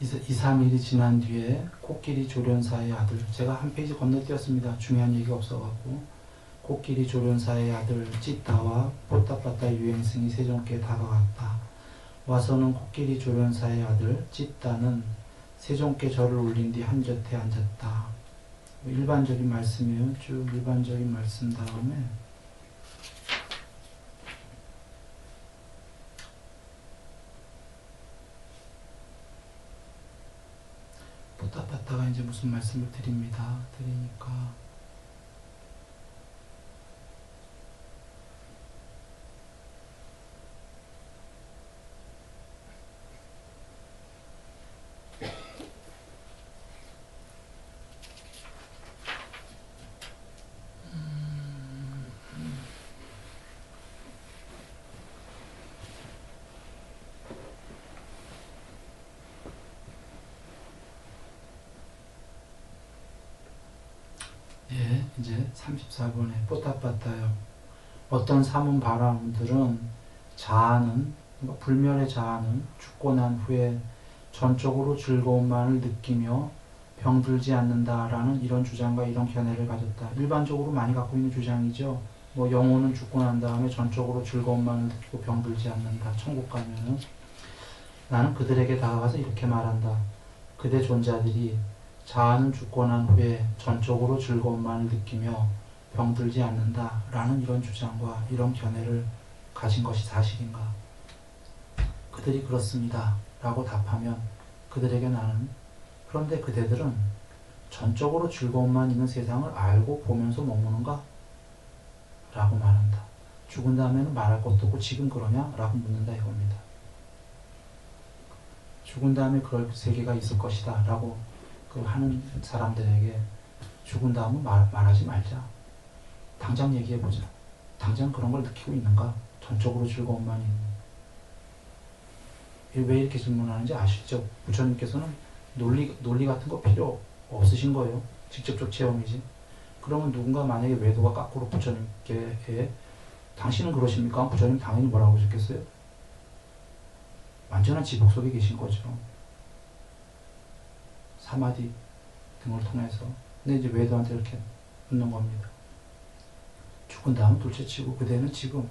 이 3일이 지난 뒤에 코끼리 조련사의 아들, 제가 한 페이지 건너뛰었습니다. 중요한 얘기가 없어갖고. 코끼리 조련사의 아들 찌따와 뽀따빠따 유행승이 세종께 다가갔다. 와서는 코끼리 조련사의 아들 찌따는 세종께 절을 올린 뒤 한곁에 앉았다. 일반적인 말씀이에요. 쭉 일반적인 말씀 다음에 뽀따빠따가 이제 무슨 말씀을 드리니까 이제 34번에 뽀따빠따요. 어떤 사문 바람들은 자아는 그러니까 불멸의 자아는 죽고 난 후에 전적으로 즐거움만을 느끼며 병들지 않는다라는 이런 주장과 이런 견해를 가졌다. 일반적으로 많이 갖고 있는 주장이죠. 뭐 영혼은 죽고 난 다음에 전적으로 즐거움만을 느끼고 병들지 않는다. 천국 가면은 나는 그들에게 다가가서 이렇게 말한다. 그대 존자들이 자아는 죽고 난 후에 전적으로 즐거움만을 느끼며 병들지 않는다 라는 이런 주장과 이런 견해를 가진 것이 사실인가? 그들이 그렇습니다 라고 답하면 그들에게 나는 그런데 그대들은 전적으로 즐거움만 있는 세상을 알고 보면서 머무는가? 라고 말한다. 죽은 다음에는 말할 것도 없고 지금 그러냐? 라고 묻는다 이겁니다. 죽은 다음에 그럴 세계가 있을 것이다 라고 그 하는 사람들에게 죽은 다음은 말하지 말자. 당장 얘기해보자. 당장 그런 걸 느끼고 있는가? 전적으로 즐거움만 있는. 왜 이렇게 질문하는지 아시죠? 부처님께서는 논리 같은 거 필요 없으신 거예요. 직접적 체험이지. 그러면 누군가 만약에 외도가 까꾸로 부처님께 당신은 그러십니까? 부처님 당연히 뭐라고 하셨겠어요? 완전한 지복 속에 계신 거죠. 사마디 등을 통해서. 근데 이제 외도한테 이렇게 묻는 겁니다. 죽은 다음 둘째치고 그대는 지금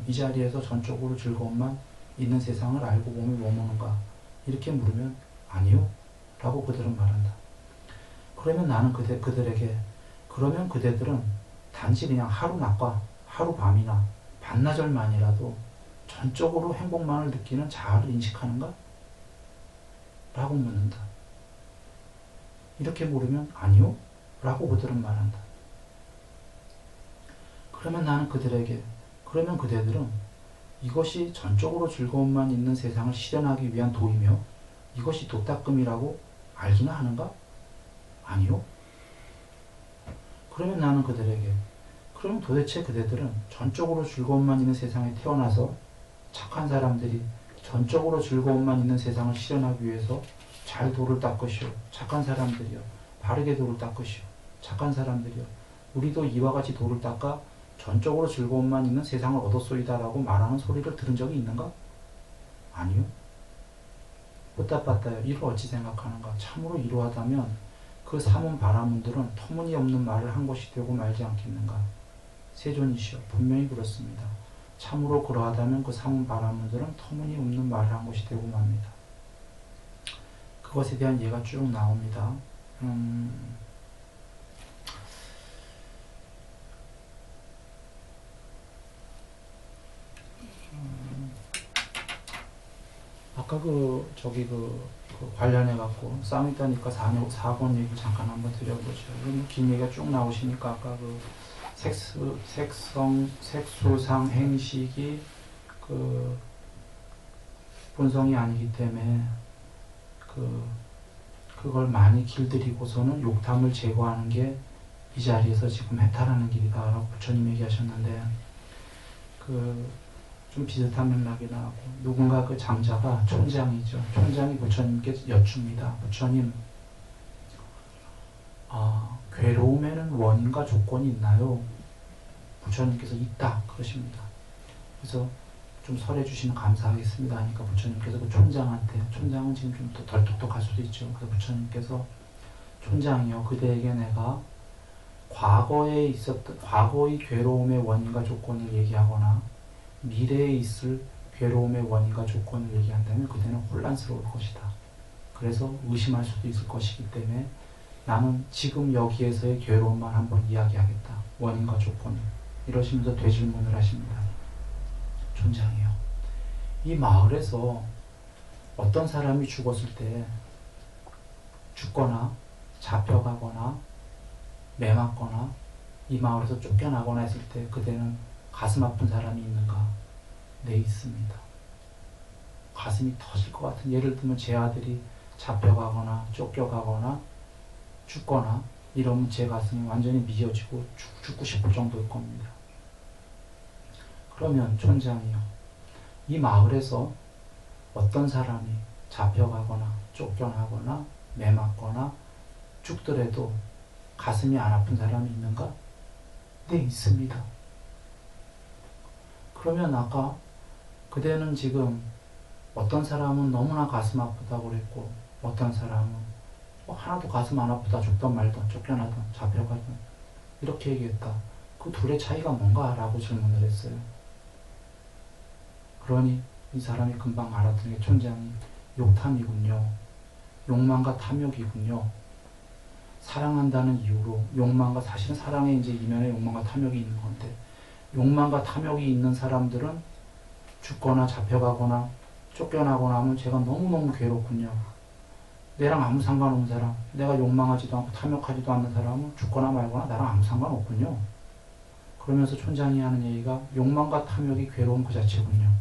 이 자리에서 전적으로 즐거움만 있는 세상을 알고 몸이 머무는가? 이렇게 물으면 아니요 라고 그들은 말한다. 그러면 나는 그들에게 그러면 그대들은 단지 그냥 하루낮과 하루밤이나 반나절만이라도 전적으로 행복만을 느끼는 자아를 인식하는가? 라고 묻는다. 이렇게 물으면 아니요 라고 그들은 말한다. 그러면 나는 그러면 그대들은 이것이 전적으로 즐거움만 있는 세상을 실현하기 위한 도이며 이것이 도닦음이라고 알기나 하는가? 아니요. 그러면 나는 그럼 도대체 그대들은 전적으로 즐거움만 있는 세상에 태어나서 착한 사람들이 전적으로 즐거움만 있는 세상을 실현하기 위해서 잘 도를 닦으시오. 착한 사람들이요. 바르게 도를 닦으시오. 착한 사람들이요. 우리도 이와 같이 도를 닦아 전적으로 즐거움만 있는 세상을 얻었소이다라고 말하는 소리를 들은 적이 있는가? 아니요. 뿌따빠따요. 이를 어찌 생각하는가? 참으로 이러하다면 그 사문 바라문들은 터무니없는 말을 한 것이 되고 말지 않겠는가? 세존이시여, 분명히 그렇습니다. 참으로 그러하다면 그 사문 바라문들은 터무니없는 말을 한 것이 되고 맙니다. 그것에 대한 예가 쭉 나옵니다. 아까 그 관련해 갖고 싸움 있다니까 4번 얘기 잠깐 한번 드려보죠. 긴 얘기가 쭉 나오시니까 아까 그 색수상 행식이 그 본성이 아니기 때문에 그걸 많이 길들이고서는 욕탐을 제거하는 게 이 자리에서 지금 해탈하는 길이다라고 부처님 얘기하셨는데 좀 비슷한 맥락이 나오고 누군가 그 장자가 촌장이죠. 촌장이 부처님께 여쭙니다. 부처님, 괴로움에는 원인과 조건이 있나요? 부처님께서 있다 그러십니다. 그래서 좀 설해 주시면 감사하겠습니다 하니까 부처님께서 그 촌장은 지금 좀 덜 똑똑할 수도 있죠. 그래서 부처님께서 촌장이요, 그대에게 내가 과거의 괴로움의 원인과 조건을 얘기하거나 미래에 있을 괴로움의 원인과 조건을 얘기한다면 그대는 혼란스러울 것이다. 그래서 의심할 수도 있을 것이기 때문에 나는 지금 여기에서의 괴로움만 한번 이야기하겠다. 원인과 조건을. 이러시면서 되질문을 하십니다. 촌장이요. 이 마을에서 어떤 사람이 죽었을 때 죽거나 잡혀가거나 매맞거나 이 마을에서 쫓겨나거나 했을 때 그대는 가슴 아픈 사람이 있는가? 네, 있습니다. 가슴이 터질 것 같은, 예를 들면 제 아들이 잡혀가거나 쫓겨가거나 죽거나 이러면 제 가슴이 완전히 미어지고 죽고 싶을 정도일 겁니다. 그러면 촌장이요, 이 마을에서 어떤 사람이 잡혀가거나 쫓겨나거나 매맞거나 죽더라도 가슴이 안 아픈 사람이 있는가? 네, 있습니다. 그러면 아까 그대는 지금 어떤 사람은 너무나 가슴 아프다고 그랬고 어떤 사람은 하나도 가슴 안 아프다, 죽던 말던 쫓겨나던 잡혀가던 이렇게 얘기했다. 그 둘의 차이가 뭔가? 라고 질문을 했어요. 그러니 이 사람이 금방 알아듣는 게 촌장이 욕탐이군요. 욕망과 탐욕이군요. 사랑한다는 이유로 욕망과, 사실은 사랑에 이제 이면에 욕망과 탐욕이 있는 건데, 욕망과 탐욕이 있는 사람들은 죽거나 잡혀가거나 쫓겨나거나 하면 제가 너무너무 괴롭군요. 내랑 아무 상관없는 사람, 내가 욕망하지도 않고 탐욕하지도 않는 사람은 죽거나 말거나 나랑 아무 상관없군요. 그러면서 촌장이 하는 얘기가 욕망과 탐욕이 괴로움 그 자체군요.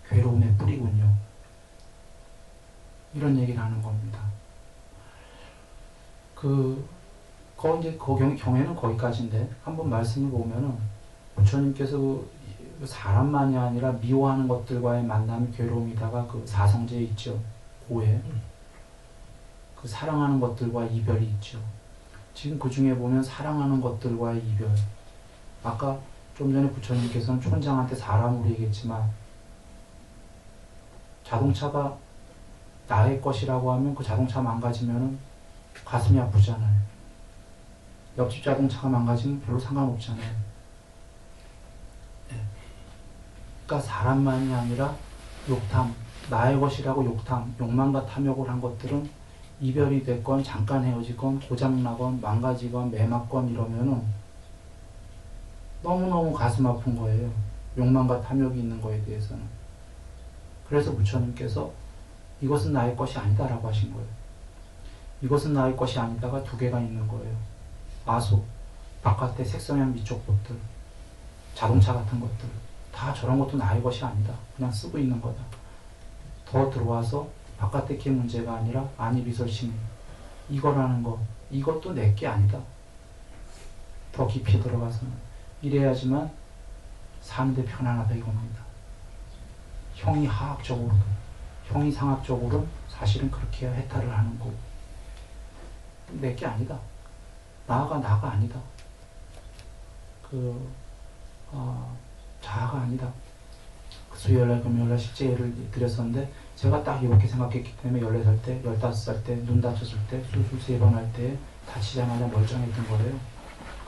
괴로움의 뿌리군요. 이런 얘기를 하는 겁니다. 이제 경애는 거기까지인데 한번 말씀을 보면은 부처님께서 그 사람만이 아니라 미워하는 것들과의 만남이 괴로움이다가 그 사성제에 있죠. 오해. 그 사랑하는 것들과 이별이 있죠. 지금 그 중에 보면 사랑하는 것들과의 이별. 아까 좀 전에 부처님께서는 촌장한테 사람으로 얘기했지만 자동차가 나의 것이라고 하면 그 자동차 망가지면 가슴이 아프잖아요. 옆집 자동차가 망가지면 별로 상관없잖아요. 네. 그러니까 사람만이 아니라 욕탐, 나의 것이라고 욕망과 탐욕을 한 것들은 이별이 됐건 잠깐 헤어지건 고장나건 망가지건 매맞건 이러면은 너무너무 가슴 아픈 거예요. 욕망과 탐욕이 있는 거에 대해서는. 그래서 부처님께서 이것은 나의 것이 아니다라고 하신 거예요. 이것은 나의 것이 아니다가 두 개가 있는 거예요. 아소, 바깥에 색성향 미촉 것들, 자동차 같은 것들, 다 저런 것도 나의 것이 아니다. 그냥 쓰고 있는 거다. 더 들어와서 바깥의 게 문제가 아니라 아니비설심, 이거라는 거, 이것도 내 게 아니다. 더 깊이 들어가서는 이래야지만 사는데 편안하다 이겁니다. 형이 하학적으로도, 형이 상학적으로 사실은 그렇게 해야 해탈을 하는 거고, 내 게 아니다. 나가 아니다. 자아가 아니다. 수요일날 금요일날 실제 예를 드렸었는데 제가 딱 이렇게 생각했기 때문에 14살 때, 15살 때, 눈 다쳤을 때, 수술 3번 할 때 다치자마자 멀쩡했던 거예요.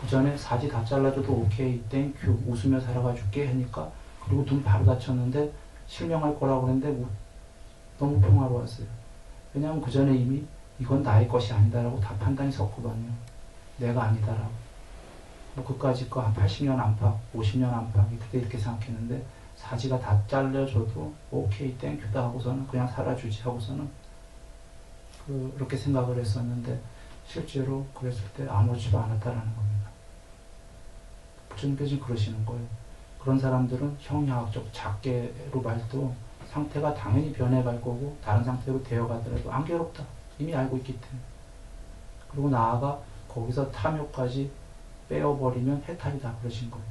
그 전에 사지 다 잘라줘도 오케이, 땡큐, 웃으며 살아가 줄게 하니까, 그리고 눈 바로 다쳤는데 실명할 거라고 그랬는데 너무 평화로웠어요. 왜냐하면 그 전에 이미 이건 나의 것이 아니다라고 다 판단이 섰거든요. 내가 아니다라고. 그까짓 거 한 80년 안팎, 50년 안팎 그때 이렇게 생각했는데 사지가 다 잘려줘도 오케이 땡큐다 하고서는 그냥 살아주지 하고서는 그렇게 생각을 했었는데 실제로 그랬을 때 아무렇지도 않았다라는 겁니다. 부처님께서 지금 그러시는 거예요. 그런 사람들은 형야학적 작게로 말도 상태가 당연히 변해갈 거고 다른 상태로 되어가더라도 안 괴롭다. 이미 알고 있기 때문에. 그리고 나아가 거기서 탐욕까지 빼어버리면 해탈이다 그러신 거예요.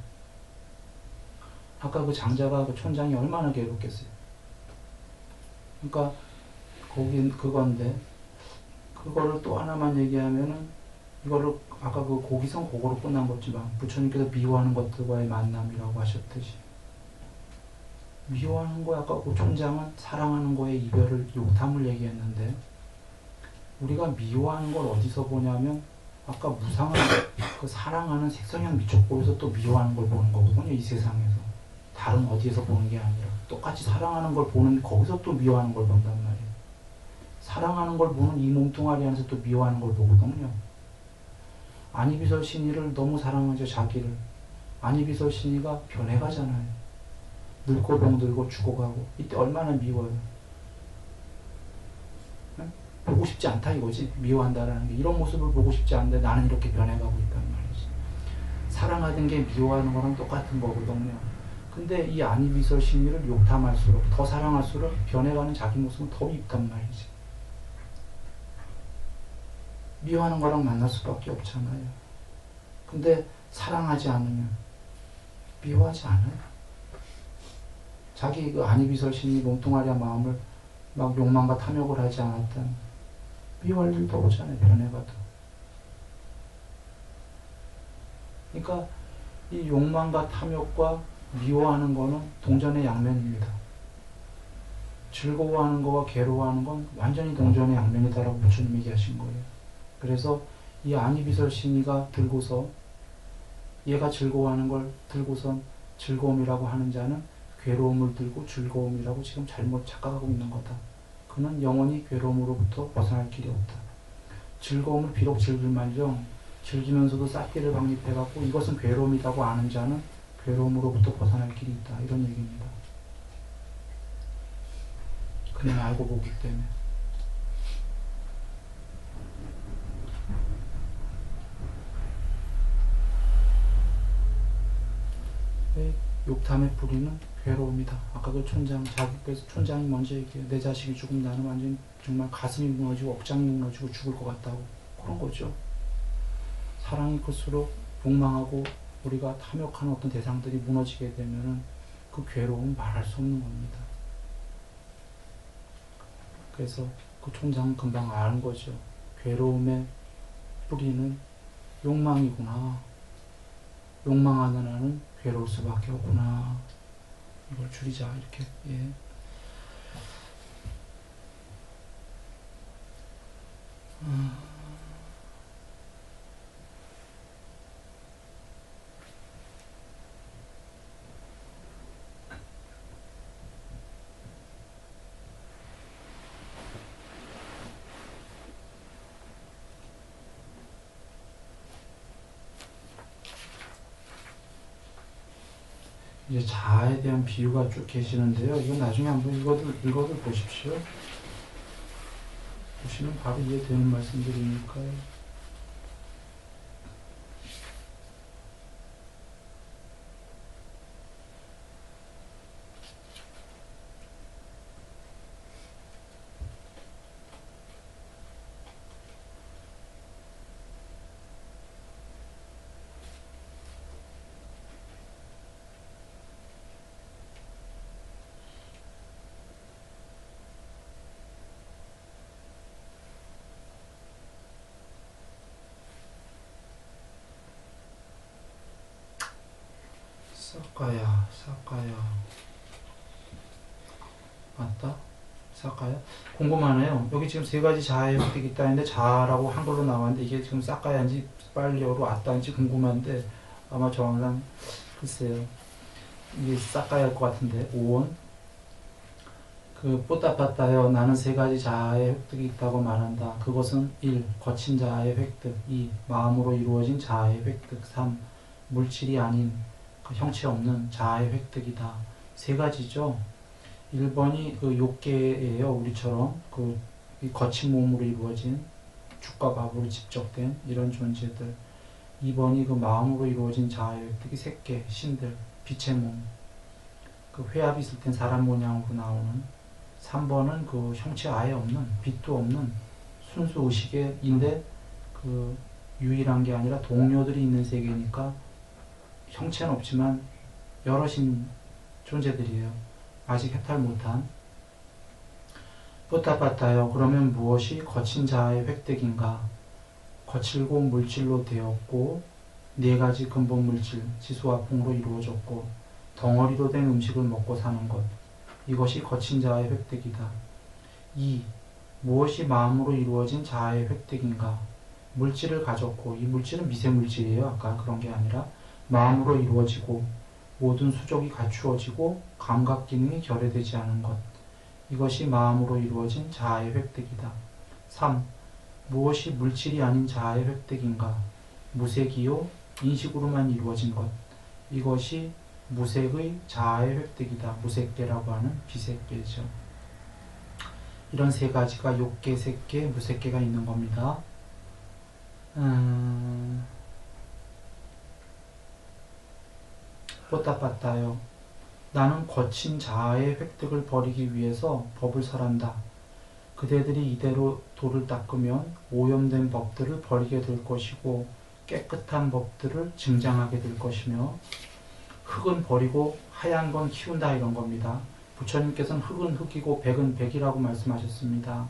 아까 그 장자가 그 촌장이 얼마나 괴롭겠어요. 그러니까 거긴 그건데 그거를 또 하나만 얘기하면은 이거를 아까 그 고기성 그거로 끝난 거지만 부처님께서 미워하는 것들과의 만남이라고 하셨듯이 미워하는 거 아까 그 촌장은 사랑하는 거에 이별을 욕탐을 얘기했는데 우리가 미워하는 걸 어디서 보냐면 아까 무상한 그 사랑하는 색성향 미촉보에서 또 미워하는 걸 보는 거거든요. 이 세상에서 다른 어디에서 보는 게 아니라 똑같이 사랑하는 걸 보는 거기서 또 미워하는 걸 본단 말이에요. 사랑하는 걸 보는 이 몸뚱아리 안에서 또 미워하는 걸 보거든요. 아니비설 신이를 너무 사랑하죠. 자기를. 아니비설 신이가 변해가잖아요. 늙고 병들고 죽어가고 이때 얼마나 미워요. 보고 싶지 않다 이거지. 미워한다라는 게 이런 모습을 보고 싶지 않은데 나는 이렇게 변해가고 있단 말이지. 사랑하던 게 미워하는 거랑 똑같은 거거든요. 근데 이 아니비설 심리를 욕탐할수록 더 사랑할수록 변해가는 자기 모습은 더 밉단 말이지. 미워하는 거랑 만날 수밖에 없잖아요. 근데 사랑하지 않으면 미워하지 않아요. 자기 그 아니비설 심리 몸뚱아리와 마음을 막 욕망과 탐욕을 하지 않았다면 미워할 일도 없잖아요. 변해가도. 그러니까 이 욕망과 탐욕과 미워하는 거는 동전의 양면입니다. 즐거워하는 거와 괴로워하는 건 완전히 동전의 양면이다라고 부처님 얘기하신 거예요. 그래서 이 아니비설 심리가 들고서 얘가 즐거워하는 걸 들고선 즐거움이라고 하는 자는 괴로움을 들고 즐거움이라고 지금 잘못 착각하고 있는 거다. 그는 영원히 괴로움으로부터 벗어날 길이 없다. 즐거움을 비록 즐길 말정 즐기면서도 싹기를 방립해갖고 이것은 괴로움이라고 아는 자는 괴로움으로부터 벗어날 길이 있다. 이런 얘기입니다. 그냥 알고 보기 때문에. 욕탐의 뿌리는 괴로움이다. 아까 그 촌장, 자기께서 촌장이 먼저 얘기해요. 내 자식이 죽으면 나는 완전 정말 가슴이 무너지고 억장이 무너지고 죽을 것 같다고. 그런 거죠. 사랑이 클수록 욕망하고 우리가 탐욕하는 어떤 대상들이 무너지게 되면은 그 괴로움 말할 수 없는 겁니다. 그래서 그 총장은 금방 아는 거죠. 괴로움의 뿌리는 욕망이구나. 욕망하는 한은 괴로울 수밖에 없구나. 이걸 줄이자 이렇게. 예. 이제 자아에 대한 비유가 쭉 계시는데요. 이건 나중에 한번 읽어도 보십시오. 보시면 바로 이해되는 말씀들이니까요. 사카야. 맞다? 사카야? 궁금하네요. 여기 지금 세 가지 자아의 획득이 있다 했는데 자아라고 한글로 나왔는데 이게 지금 사카야인지 빨리어로 왔다인지 궁금한데 아마 정확한 글쎄요. 이게 사카야일 것 같은데 5원 뽀따빠따요. 나는 세 가지 자아의 획득이 있다고 말한다. 그것은 1. 거친 자아의 획득 2. 마음으로 이루어진 자아의 획득 3. 물질이 아닌 그 형체 없는 자아의 획득이다. 세 가지죠. 1번이 그 욕계예요. 우리처럼 이 거친 몸으로 이루어진 죽과 밥으로 집적된 이런 존재들. 2번이 그 마음으로 이루어진 자아의 획득이 색계, 신들, 빛의 몸. 그 회합이 있을 땐 사람 모양으로 나오는. 3번은 그 형체 아예 없는, 빛도 없는 순수 의식인데 그 유일한 게 아니라 동료들이 있는 세계니까 형체는 없지만 여럿인 존재들이에요. 아직 해탈 못한. 뽀따빠따요. 그러면 무엇이 거친 자아의 획득인가? 거칠고 물질로 되었고 네 가지 근본 물질, 지수와 풍으로 이루어졌고 덩어리로 된 음식을 먹고 사는 것. 이것이 거친 자아의 획득이다. 2. 무엇이 마음으로 이루어진 자아의 획득인가? 물질을 가졌고 이 물질은 미세물질이에요. 아까 그런 게 아니라 마음으로 이루어지고 모든 수족이 갖추어지고 감각 기능이 결여되지 않은 것. 이것이 마음으로 이루어진 자아의 획득이다. 3. 무엇이 물질이 아닌 자아의 획득인가? 무색이요 인식으로만 이루어진 것. 이것이 무색의 자아의 획득이다. 무색계라고 하는 비색계죠. 이런 세 가지가 욕계, 색계, 무색계가 있는 겁니다. 뽀따빠따요. 나는 거친 자아의 획득을 버리기 위해서 법을 설한다. 그대들이 이대로 돌을 닦으면 오염된 법들을 버리게 될 것이고 깨끗한 법들을 증장하게 될 것이며 흙은 버리고 하얀 건 키운다 이런 겁니다. 부처님께서는 흙은 흙이고 백은 백이라고 말씀하셨습니다.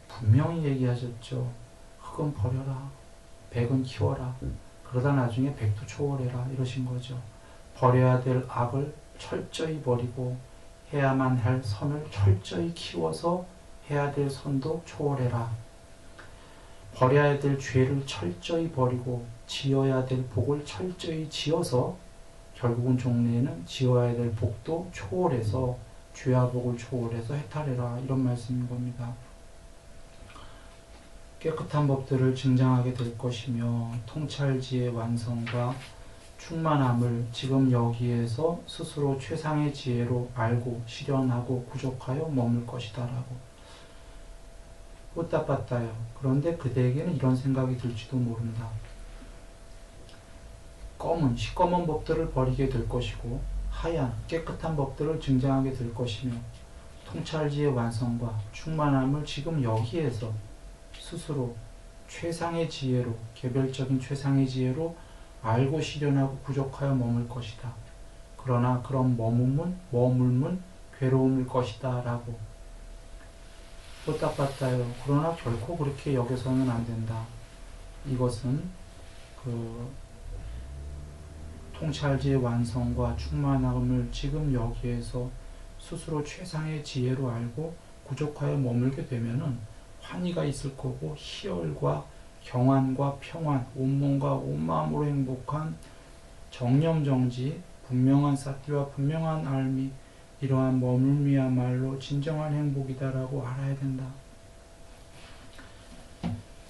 분명히 얘기하셨죠. 흙은 버려라. 백은 키워라. 그러다 나중에 백도 초월해라 이러신 거죠. 버려야 될 악을 철저히 버리고 해야만 할 선을 철저히 키워서 해야 될 선도 초월해라. 버려야 될 죄를 철저히 버리고 지어야 될 복을 철저히 지어서 결국은 종래에는 지어야 될 복도 초월해서 죄와 복을 초월해서 해탈해라 이런 말씀인 겁니다. 깨끗한 법들을 증장하게 될 것이며 통찰지의 완성과 충만함을 지금 여기에서 스스로 최상의 지혜로 알고 실현하고 구족하여 머물 것이다 라고. 뽀따빠따요. 그런데 그대에게는 이런 생각이 들지도 모른다. 시꺼먼 법들을 버리게 될 것이고 하얀 깨끗한 법들을 증장하게 될 것이며 통찰지의 완성과 충만함을 지금 여기에서 스스로 최상의 지혜로, 개별적인 최상의 지혜로 알고 실현하고 부족하여 머물 것이다. 그러나 그런 머물문 괴로움일 것이다 라고. 뽀딱빠따요. 그러나 결코 그렇게 여겨서는 안 된다. 이것은 그 통찰지의 완성과 충만함을 지금 여기에서 스스로 최상의 지혜로 알고 부족하여 머물게 되면은 환희가 있을 거고, 희열과 경안과 평안, 온몸과 온마음으로 행복한 정념정지, 분명한 사티와 분명한 알미, 이러한 머물미야말로 진정한 행복이다라고 알아야 된다.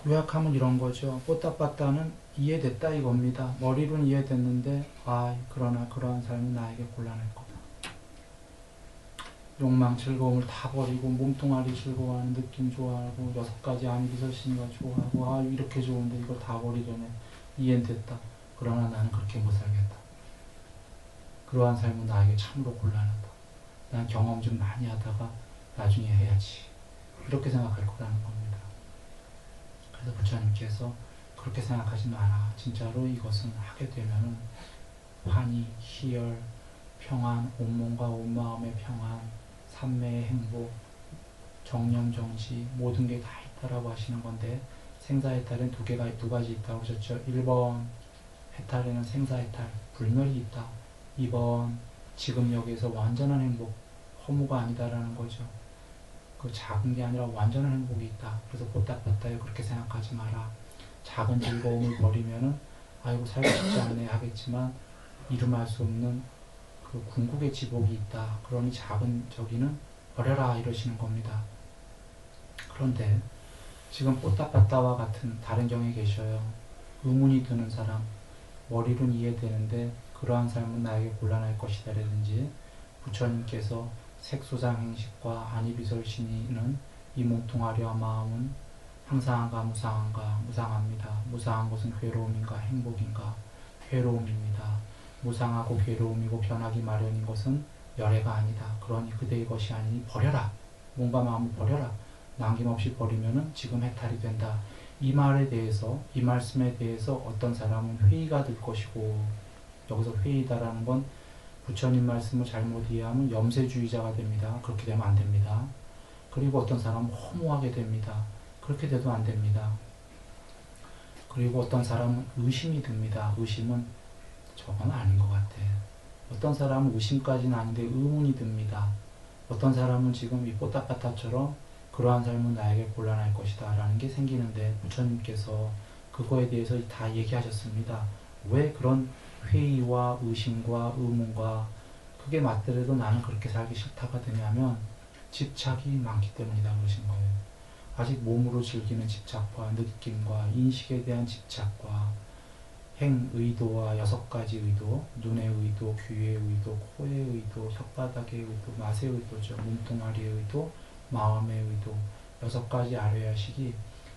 요약하면 이런 거죠. 뽀따빠따는 이해됐다 이겁니다. 머리로는 이해됐는데 그러나 그러한 삶은 나에게 곤란할 거다. 욕망, 즐거움을 다 버리고 몸뚱아리 즐거워하는 느낌 좋아하고 6가지 안비설신과 좋아하고 이렇게 좋은데 이걸 다 버리려네. 이해는 됐다. 그러나 나는 그렇게 못 살겠다. 그러한 삶은 나에게 참으로 곤란하다. 난 경험 좀 많이 하다가 나중에 해야지. 이렇게 생각할 거라는 겁니다. 그래서 부처님께서 그렇게 생각하지 마라. 진짜로 이것은 하게 되면은 환희, 희열, 평안, 온몸과 온마음의 평안, 삼매의 행복, 정념정시 모든 게 다 있다라고 하시는 건데, 생사해탈엔 두 가지 있다고 하셨죠. 1번 해탈에는 생사해탈, 불멸이 있다. 2번 지금 여기에서 완전한 행복, 허무가 아니다라는 거죠. 그 작은 게 아니라 완전한 행복이 있다. 그래서 뽀딱빠따요 그렇게 생각하지 마라. 작은 즐거움을 버리면은 아이고 살고 싶지 않네 하겠지만 이름할 수 없는 그 궁극의 지복이 있다. 그러니 작은 저기는 버려라 이러시는 겁니다. 그런데 지금 뽀딱빠따와 같은 다른 경에 계셔요. 의문이 드는 사람, 머리로는 이해되는데 그러한 삶은 나에게 곤란할 것이다 라든지, 부처님께서 색소상행식과 안이비설신이는 이 몸뚱아리와 마음은 항상한가 무상한가, 무상합니다. 무상한 것은 괴로움인가 행복인가, 괴로움입니다. 무상하고 괴로움이고 변하기 마련인 것은 열애가 아니다. 그러니 그대의 것이 아니니 버려라. 몸과 마음을 버려라. 남김없이 버리면은 지금 해탈이 된다. 이 말에 대해서, 이 말씀에 대해서 어떤 사람은 회의가 될 것이고, 여기서 회의다라는 건 부처님 말씀을 잘못 이해하면 염세주의자가 됩니다. 그렇게 되면 안 됩니다. 그리고 어떤 사람은 허무하게 됩니다. 그렇게 돼도 안 됩니다. 그리고 어떤 사람은 의심이 듭니다. 의심은 저건 아닌 것 같아. 어떤 사람은 의심까지는 아닌데 의문이 듭니다. 어떤 사람은 지금 이 뽀딱빠따처럼 그러한 삶은 나에게 곤란할 것이다 라는 게 생기는데, 부처님께서 그거에 대해서 다 얘기하셨습니다. 왜 그런 회의와 의심과 의문과 그게 맞더라도 나는 그렇게 살기 싫다가 되냐면 집착이 많기 때문이다 그러신 거예요. 아직 몸으로 즐기는 집착과 느낌과 인식에 대한 집착과 행의도와 6가지 의도, 눈의 의도, 귀의 의도, 코의 의도, 혓바닥의 의도, 맛의 의도죠. 몸뚱아리의 의도, 마음의 의도, 6가지 아뢰야식이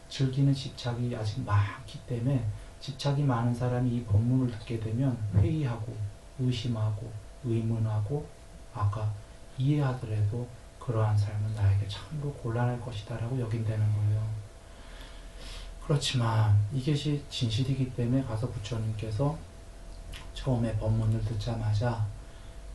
즐기는 집착이 아직 많기 때문에, 집착이 많은 사람이 이 법문을 듣게 되면 회의하고 의심하고 의문하고 아까 이해하더라도 그러한 삶은 나에게 참으로 곤란할 것이다 라고 여긴다는 거예요. 그렇지만 이것이 진실이기 때문에 가서 부처님께서 처음에 법문을 듣자마자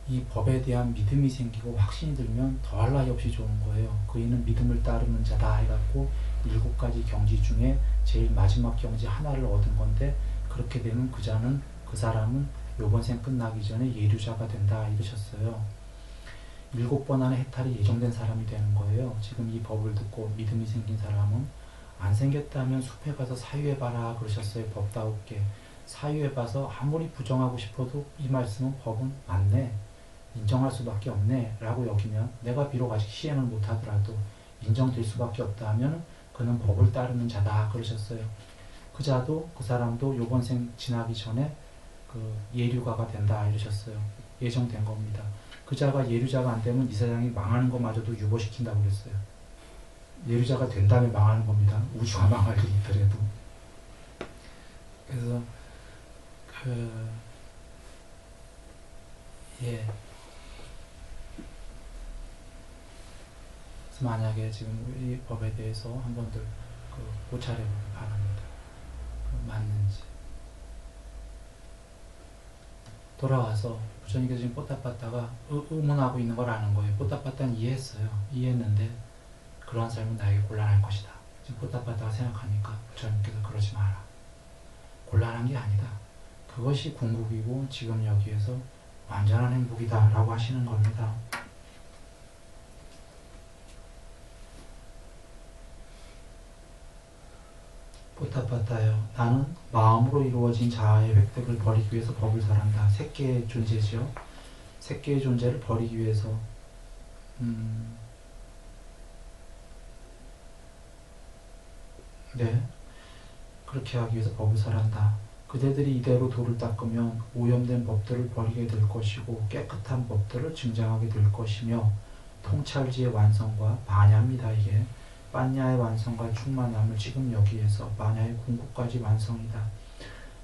이 법에 대한 믿음이 생기고 확신이 들면 더할 나위 없이 좋은 거예요. 그이는 믿음을 따르는 자다 해갖고 7가지 경지 중에 제일 마지막 경지 하나를 얻은 건데, 그렇게 되면 그 사람은 요번 생 끝나기 전에 예류자가 된다 이러셨어요. 7번 안에 해탈이 예정된 사람이 되는 거예요. 지금 이 법을 듣고 믿음이 생긴 사람은 안 생겼다면 숲에 가서 사유해봐라 그러셨어요. 법다우께 사유해봐서 아무리 부정하고 싶어도 이 말씀은 법은 맞네, 인정할 수밖에 없네 라고 여기면, 내가 비록 아직 시행을 못하더라도 인정될 수밖에 없다 하면 그는 법을 따르는 자다 그러셨어요. 그 사람도 요번 생 지나기 전에 그 예류가가 된다 이러셨어요. 예정된 겁니다. 그 자가 예류자가 안 되면 이 세상이 망하는 것마저도 유보시킨다고 그랬어요. 예류자가 된 다음에 망하는 겁니다. 우주가 망할 일이 있더라도. 그래서 그래서 만약에 지금 이 법에 대해서 한 번들 고찰해 보기 바랍니다. 맞는지. 돌아와서 부처님께서 지금 뽀따빠따가 의문하고 있는 걸 아는 거예요. 뽀따빠따는 이해했어요. 이해했는데 그러한 삶은 나에게 곤란할 것이다. 지금 뽀따빠따가 생각하니까 부처님께서 그러지 마라. 곤란한 게 아니다. 그것이 궁극이고 지금 여기에서 완전한 행복이다 라고 하시는 겁니다. 뽀따빠따요. 나는 마음으로 이루어진 자아의 획득을 버리기 위해서 법을 설한다. 색계의 존재지요. 색계의 존재를 버리기 위해서 네, 그렇게 하기 위해서 법을 설한다. 그대들이 이대로 도를 닦으면 오염된 법들을 버리게 될 것이고 깨끗한 법들을 증장하게 될 것이며 통찰지의 완성과 반야입니다. 이게 반야의 완성과 충만함을 지금 여기에서 반야의 궁극까지 완성이다.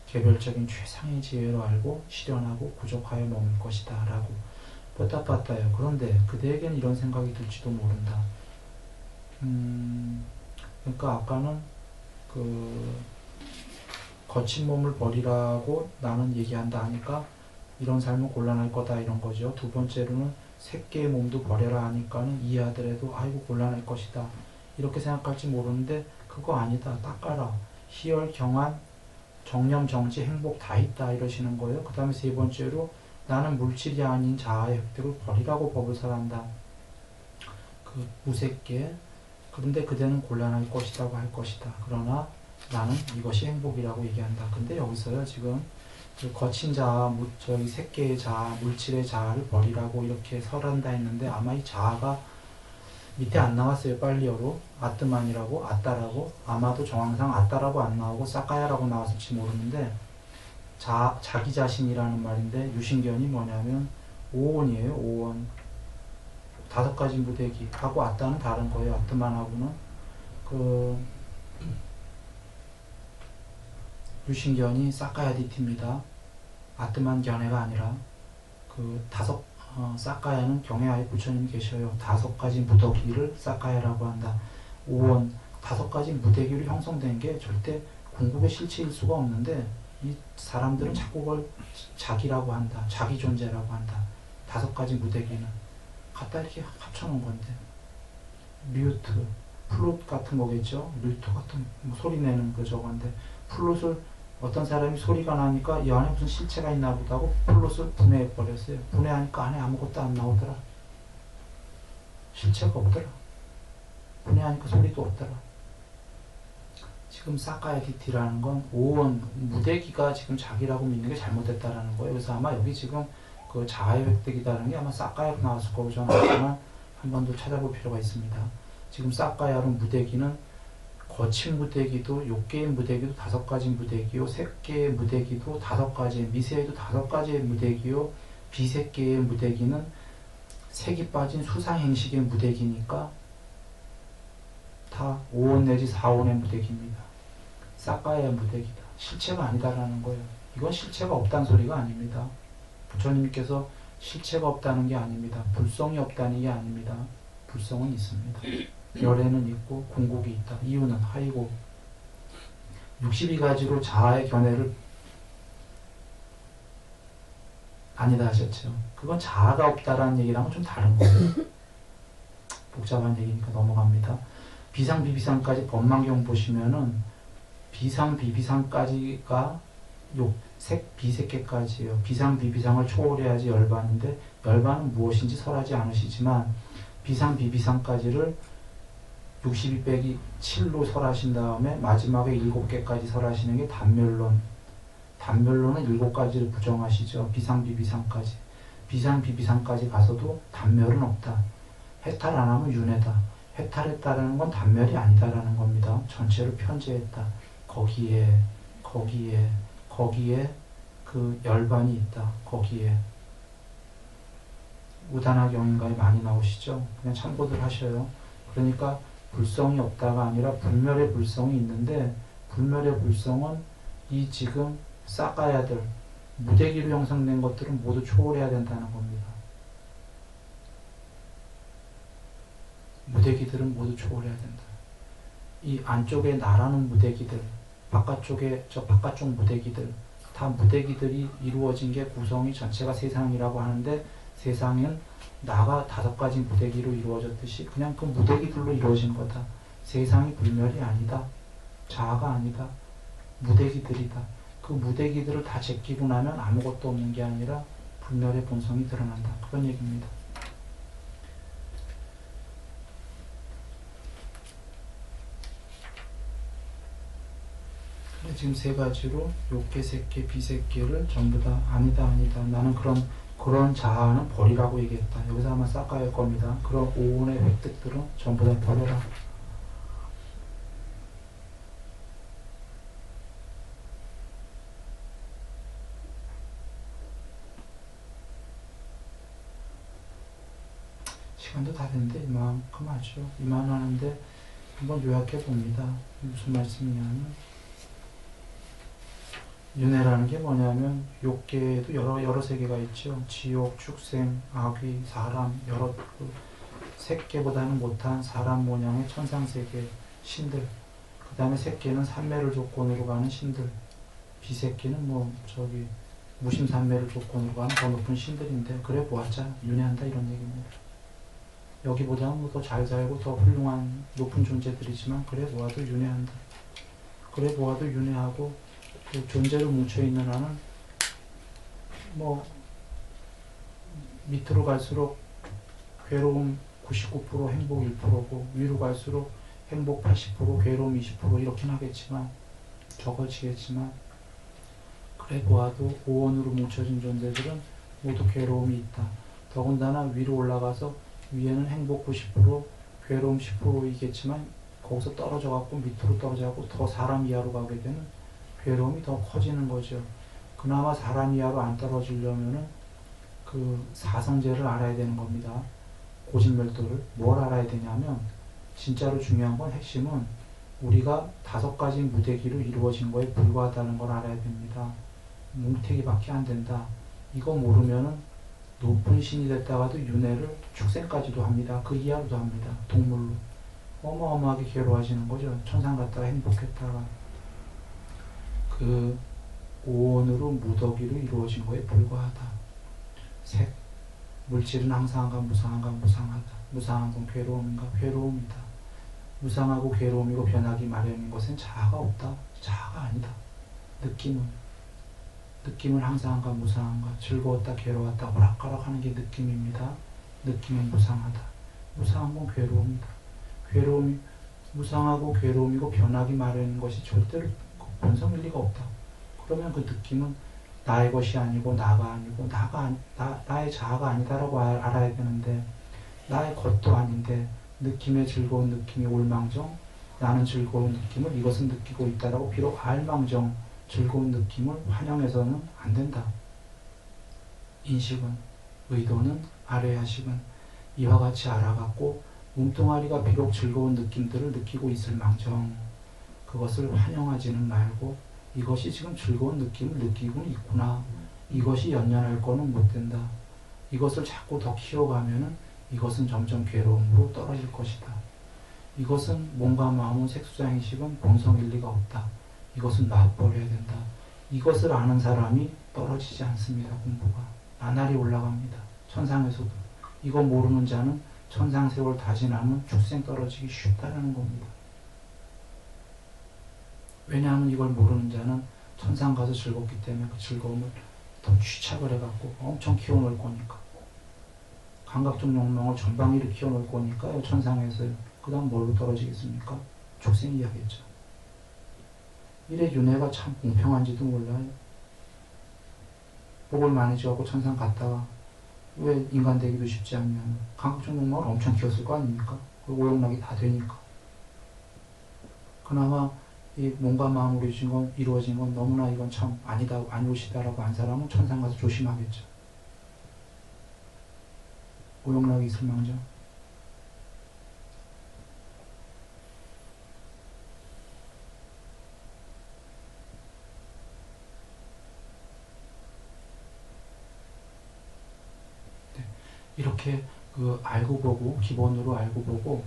개별적인 최상의 지혜로 알고 실현하고 구족하여 머물 것이다 라고 뽀따빠따요. 그런데 그대에게는 이런 생각이 들지도 모른다. 그러니까 아까는 거친 몸을 버리라고 나는 얘기한다 하니까 이런 삶은 곤란할 거다 이런 거죠. 두 번째로는 새끼의 몸도 버려라 하니까는 이해하더라도 아이고 곤란할 것이다 이렇게 생각할지 모르는데 그거 아니다. 닦아라. 희열, 경안, 정념, 정지, 행복 다 있다 이러시는 거예요. 그 다음에 세 번째로 나는 물질이 아닌 자아의 획득을 버리라고 법을 설한다. 그 무색계. 그런데 그대는 곤란할 것이라고 할 것이다. 그러나 나는 이것이 행복이라고 얘기한다. 근데 여기서요 지금 그 거친 자아, 저기 색계의 자아, 물질의 자아를 버리라고 이렇게 설한다 했는데 아마 이 자아가 밑에 안 나왔어요. 빨리어로 아뜨만이라고 아따라고 아마도 정황상 아따라고 안 나오고 사카야라고 나왔을지 모르는데 자기 자신이라는 말인데 유신견이 뭐냐면 오원이에요. 오원. 5가지 무대기 하고 아따는 다른 거예요. 아뜨만하고는 유신견이 사카야디티입니다. 아뜨만 견해가 아니라 사카야는 경해하에 부처님이 계셔요. 5가지 무더기를 사카야라고 한다. 오원 5가지 무대기로 형성된 게 절대 궁극의 실체일 수가 없는데 이 사람들은 자꾸 그걸 자기라고 한다. 자기 존재라고 한다. 5가지 무대기는 갖다 이렇게 합쳐놓은 건데 류트, 플룻 같은 거겠죠. 류트 같은 소리 내는 그 저건데 플룻을 어떤 사람이 소리가 나니까 이 안에 무슨 실체가 있나 보다고 플룻을 분해해버렸어요. 분해하니까 안에 아무것도 안 나오더라. 실체가 없더라. 분해하니까 소리도 없더라. 지금 사카야디티라는 건 오원, 무대기가 지금 자기라고 믿는 게 잘못됐다라는 거예요. 그래서 아마 여기 지금 그 자아의 획득이라는 게 아마 사카야로 나왔을 거고 저는 아마 한 번 더 찾아볼 필요가 있습니다. 지금 사카야로 무대기는 거친 무대기도, 욕계의 무대기도 5가지 무대기요, 색계의 무대기도 5가지, 미세에도 5가지의 무대기요, 비색계의 무대기는 색이 빠진 수상행식의 무대기니까 다 5원 내지 4원의 무대기입니다. 사카야의 무대기다. 실체가 아니다라는 거예요. 이건 실체가 없다는 소리가 아닙니다. 부처님께서 실체가 없다는 게 아닙니다. 불성이 없다는 게 아닙니다. 불성은 있습니다. 열애는 있고 궁극이 있다. 이유는 하이고 62가지로 자아의 견해를 아니다 하셨죠. 그건 자아가 없다라는 얘기랑은 좀 다른 거예요. 복잡한 얘기니까 넘어갑니다. 비상 비비상까지 법망경 보시면은 비상 비비상까지가 색 비색계까지예요. 비상 비비상을 초월해야지 열반인데 열반은 무엇인지 설하지 않으시지만 비상 비비상까지를 62 빼기 7로 설하신 다음에 마지막에 7개까지 설하시는 게 단멸론. 단멸론은 7가지를 부정하시죠. 비상 비비상까지. 비상 비비상까지 가서도 단멸은 없다. 해탈 안 하면 윤회다. 해탈했다라는 건 단멸이 아니다라는 겁니다. 전체를 편제했다. 거기에 그 열반이 있다. 거기에 우다나경인가에 많이 나오시죠. 그냥 참고들 하셔요. 그러니까 불성이 없다가 아니라 불멸의 불성이 있는데 불멸의 불성은 이 지금 사카야들 무대기로 형성된 것들은 모두 초월해야 된다는 겁니다. 무대기들은 모두 초월해야 된다. 이 안쪽에 나라는 무대기들, 바깥쪽에 저 바깥쪽 무대기들, 다 무대기들이 이루어진 게 구성이 전체가 세상이라고 하는데, 세상은 나가 5가지 무대기로 이루어졌듯이 그냥 그 무대기들로 이루어진 거다. 세상이 불멸이 아니다. 자아가 아니다. 무대기들이다. 그 무대기들을 다 제끼고 나면 아무것도 없는 게 아니라 불멸의 본성이 드러난다. 그런 얘기입니다. 지금 3가지로 욕계, 색계, 비색계를 전부 다 아니다, 아니다. 나는 그런 자아는 버리라고 얘기했다. 여기서 아마 싹가야 할 겁니다. 그런 오온의 획득들은 전부 다 버려라. 시간도 다 됐는데 이만큼 하죠. 이만 하는데 한번 요약해 봅니다. 무슨 말씀이냐면, 윤회라는 게 뭐냐면, 욕계에도 여러 세계가 있죠. 지옥, 축생, 아귀, 사람, 여러 색계보다는 못한 사람 모양의 천상세계 신들. 그 다음에 색계는 삼매를 조건으로 가는 신들. 비색계는 무심삼매를 조건으로 가는 더 높은 신들인데, 그래 보았자 윤회한다 이런 얘기입니다. 여기보다는 더 잘 살고 더 훌륭한 높은 존재들이지만 그래 보아도 윤회한다. 그래 보아도 윤회하고 그 존재로 뭉쳐있는 한은 밑으로 갈수록 괴로움 99%, 행복 1%고 위로 갈수록 행복 80%, 괴로움 20% 이렇긴 하겠지만 적어지겠지만, 그래 보아도 오원으로 뭉쳐진 존재들은 모두 괴로움이 있다. 더군다나 위로 올라가서 위에는 행복 90%, 괴로움 10%이겠지만 거기서 떨어져 갖고 밑으로 떨어져 갖고 더 사람 이하로 가게 되는 괴로움이 더 커지는 거죠. 그나마 사람 이하로 안 떨어지려면은 그 사성제를 알아야 되는 겁니다. 고진멸도를. 뭘 알아야 되냐면, 진짜로 중요한 건, 핵심은 우리가 5가지 무대기로 이루어진 거에 불과하다는 걸 알아야 됩니다. 뭉태기밖에 안 된다. 이거 모르면은 높은 신이 됐다가도 윤회를 축생까지도 합니다. 그 이하로도 합니다. 동물로. 어마어마하게 괴로워지는 거죠. 천상 갔다가 행복했다가. 그 오온으로 무더기로 이루어진 거에 불과하다. 색. 물질은 항상한가 무상한가 무상하다. 무상한 건 괴로움인가 괴로움이다. 무상하고 괴로움이고 변하기 마련인 것은 자아가 없다. 자아가 아니다. 느낌은 항상한가 무상한가, 즐거웠다 괴로웠다 오락가락하는 게 느낌입니다. 느낌은 무상하다. 무상한 건 괴로움이다. 괴로움이 무상하고 괴로움이고 변하기 마련인 것이 절대로 본성일 리가 없다. 그러면 그 느낌은 나의 것이 아니고 나가 아니고 나의 자아가 아니다라고 알아야 되는데, 나의 것도 아닌데 느낌의 즐거운 느낌이 올망정 나는 즐거운 느낌을 이것은 느끼고 있다라고 비록 알망정 즐거운 느낌을 환영해서는 안 된다. 인식은, 의도는, 아래야식은 이와 같이 알아갖고 몸뚱아리가 비록 즐거운 느낌들을 느끼고 있을 망정 그것을 환영하지는 말고, 이것이 지금 즐거운 느낌을 느끼고는 있구나. 이것이 연연할 거는 못 된다. 이것을 자꾸 더 키워가면은 이것은 점점 괴로움으로 떨어질 것이다. 이것은 몸과 마음은 색수장의식은 본성일 리가 없다. 이것은 놔버려야 된다. 이것을 아는 사람이 떨어지지 않습니다. 공부가 나날이 올라갑니다. 천상에서도. 이거 모르는 자는 천상세월 다 지나면 축생 떨어지기 쉽다라는 겁니다. 왜냐하면 이걸 모르는 자는 천상 가서 즐겁기 때문에 그 즐거움을 더 취착을 해갖고 엄청 키워놓을 거니까, 감각적 욕망을 전방위로 키워놓을 거니까 천상에서요. 그 다음 뭘로 떨어지겠습니까? 축생이 하겠죠. 이래 윤회가 참 공평한지도 몰라요. 복을 많이 지어갖고 천상 갔다가 왜 인간 되기도 쉽지 않냐면 감각적 욕망을 엄청 키웠을 거 아닙니까? 그리고 오용락이 다 되니까. 그나마 이 몸과 마음으로 이루어진 건 너무나 이건 참 아니다, 아니오시다라고 한 사람은 천상 가서 조심하겠죠. 오용락이 있을 망정. 네. 이렇게 알고 보고, 기본으로 알고 보고,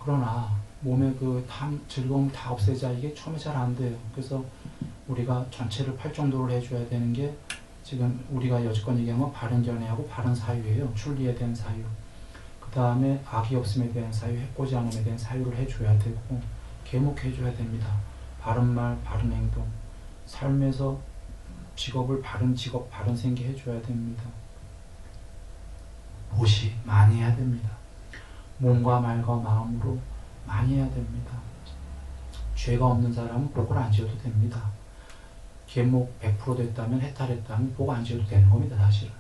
그러나 몸의 그 즐거움 다 없애자. 이게 처음에 잘 안 돼요. 그래서 우리가 전체를 팔정도를 해줘야 되는 게 지금 우리가 여지껏 얘기한 건 바른 견해하고 바른 사유예요. 출리에 대한 사유. 그 다음에 악이 없음에 대한 사유, 해코지 않음에 대한 사유를 해줘야 되고 계목해줘야 됩니다. 바른 말, 바른 행동. 삶에서 직업을 바른 직업, 바른 생계 해줘야 됩니다. 모시 많이 해야 됩니다. 몸과 말과 마음으로 많이 해야 됩니다. 죄가 없는 사람은 복을 안 지어도 됩니다. 계목 100% 됐다면, 해탈했다면 복 안 지어도 되는 겁니다. 사실은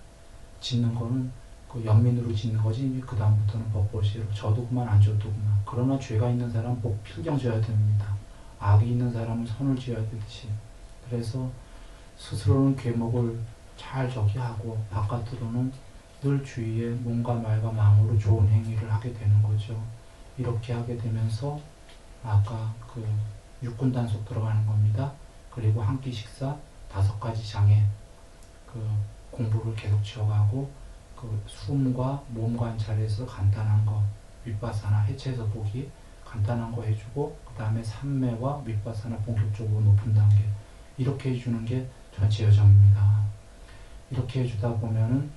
짓는 거는 그 연민으로 짓는 거지, 그 다음부터는 법보시로 저도 그만 안 줘도 그만. 그러나 죄가 있는 사람은 복 필경 지어야 됩니다. 악이 있는 사람은 선을 지어야 되듯이. 그래서 스스로는 계목을 잘 하고 바깥으로는 늘 주위에 몸과 말과 마음으로 좋은 행위를 하게 되는 거죠. 이렇게 하게 되면서 아까 그 육군 단속 들어가는 겁니다. 그리고 한 끼 식사 5가지 장애 그 공부를 계속 지어가고 그 숨과 몸 관찰에서 간단한 거 윗바사나 해체해서 보기 간단한 거 해주고 그 다음에 삼매와 윗바사나 본격적으로 높은 단계 이렇게 해주는 게 전체 여정입니다. 이렇게 해주다 보면은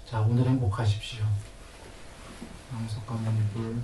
자 오늘 행복하십시오. 양석가모니 불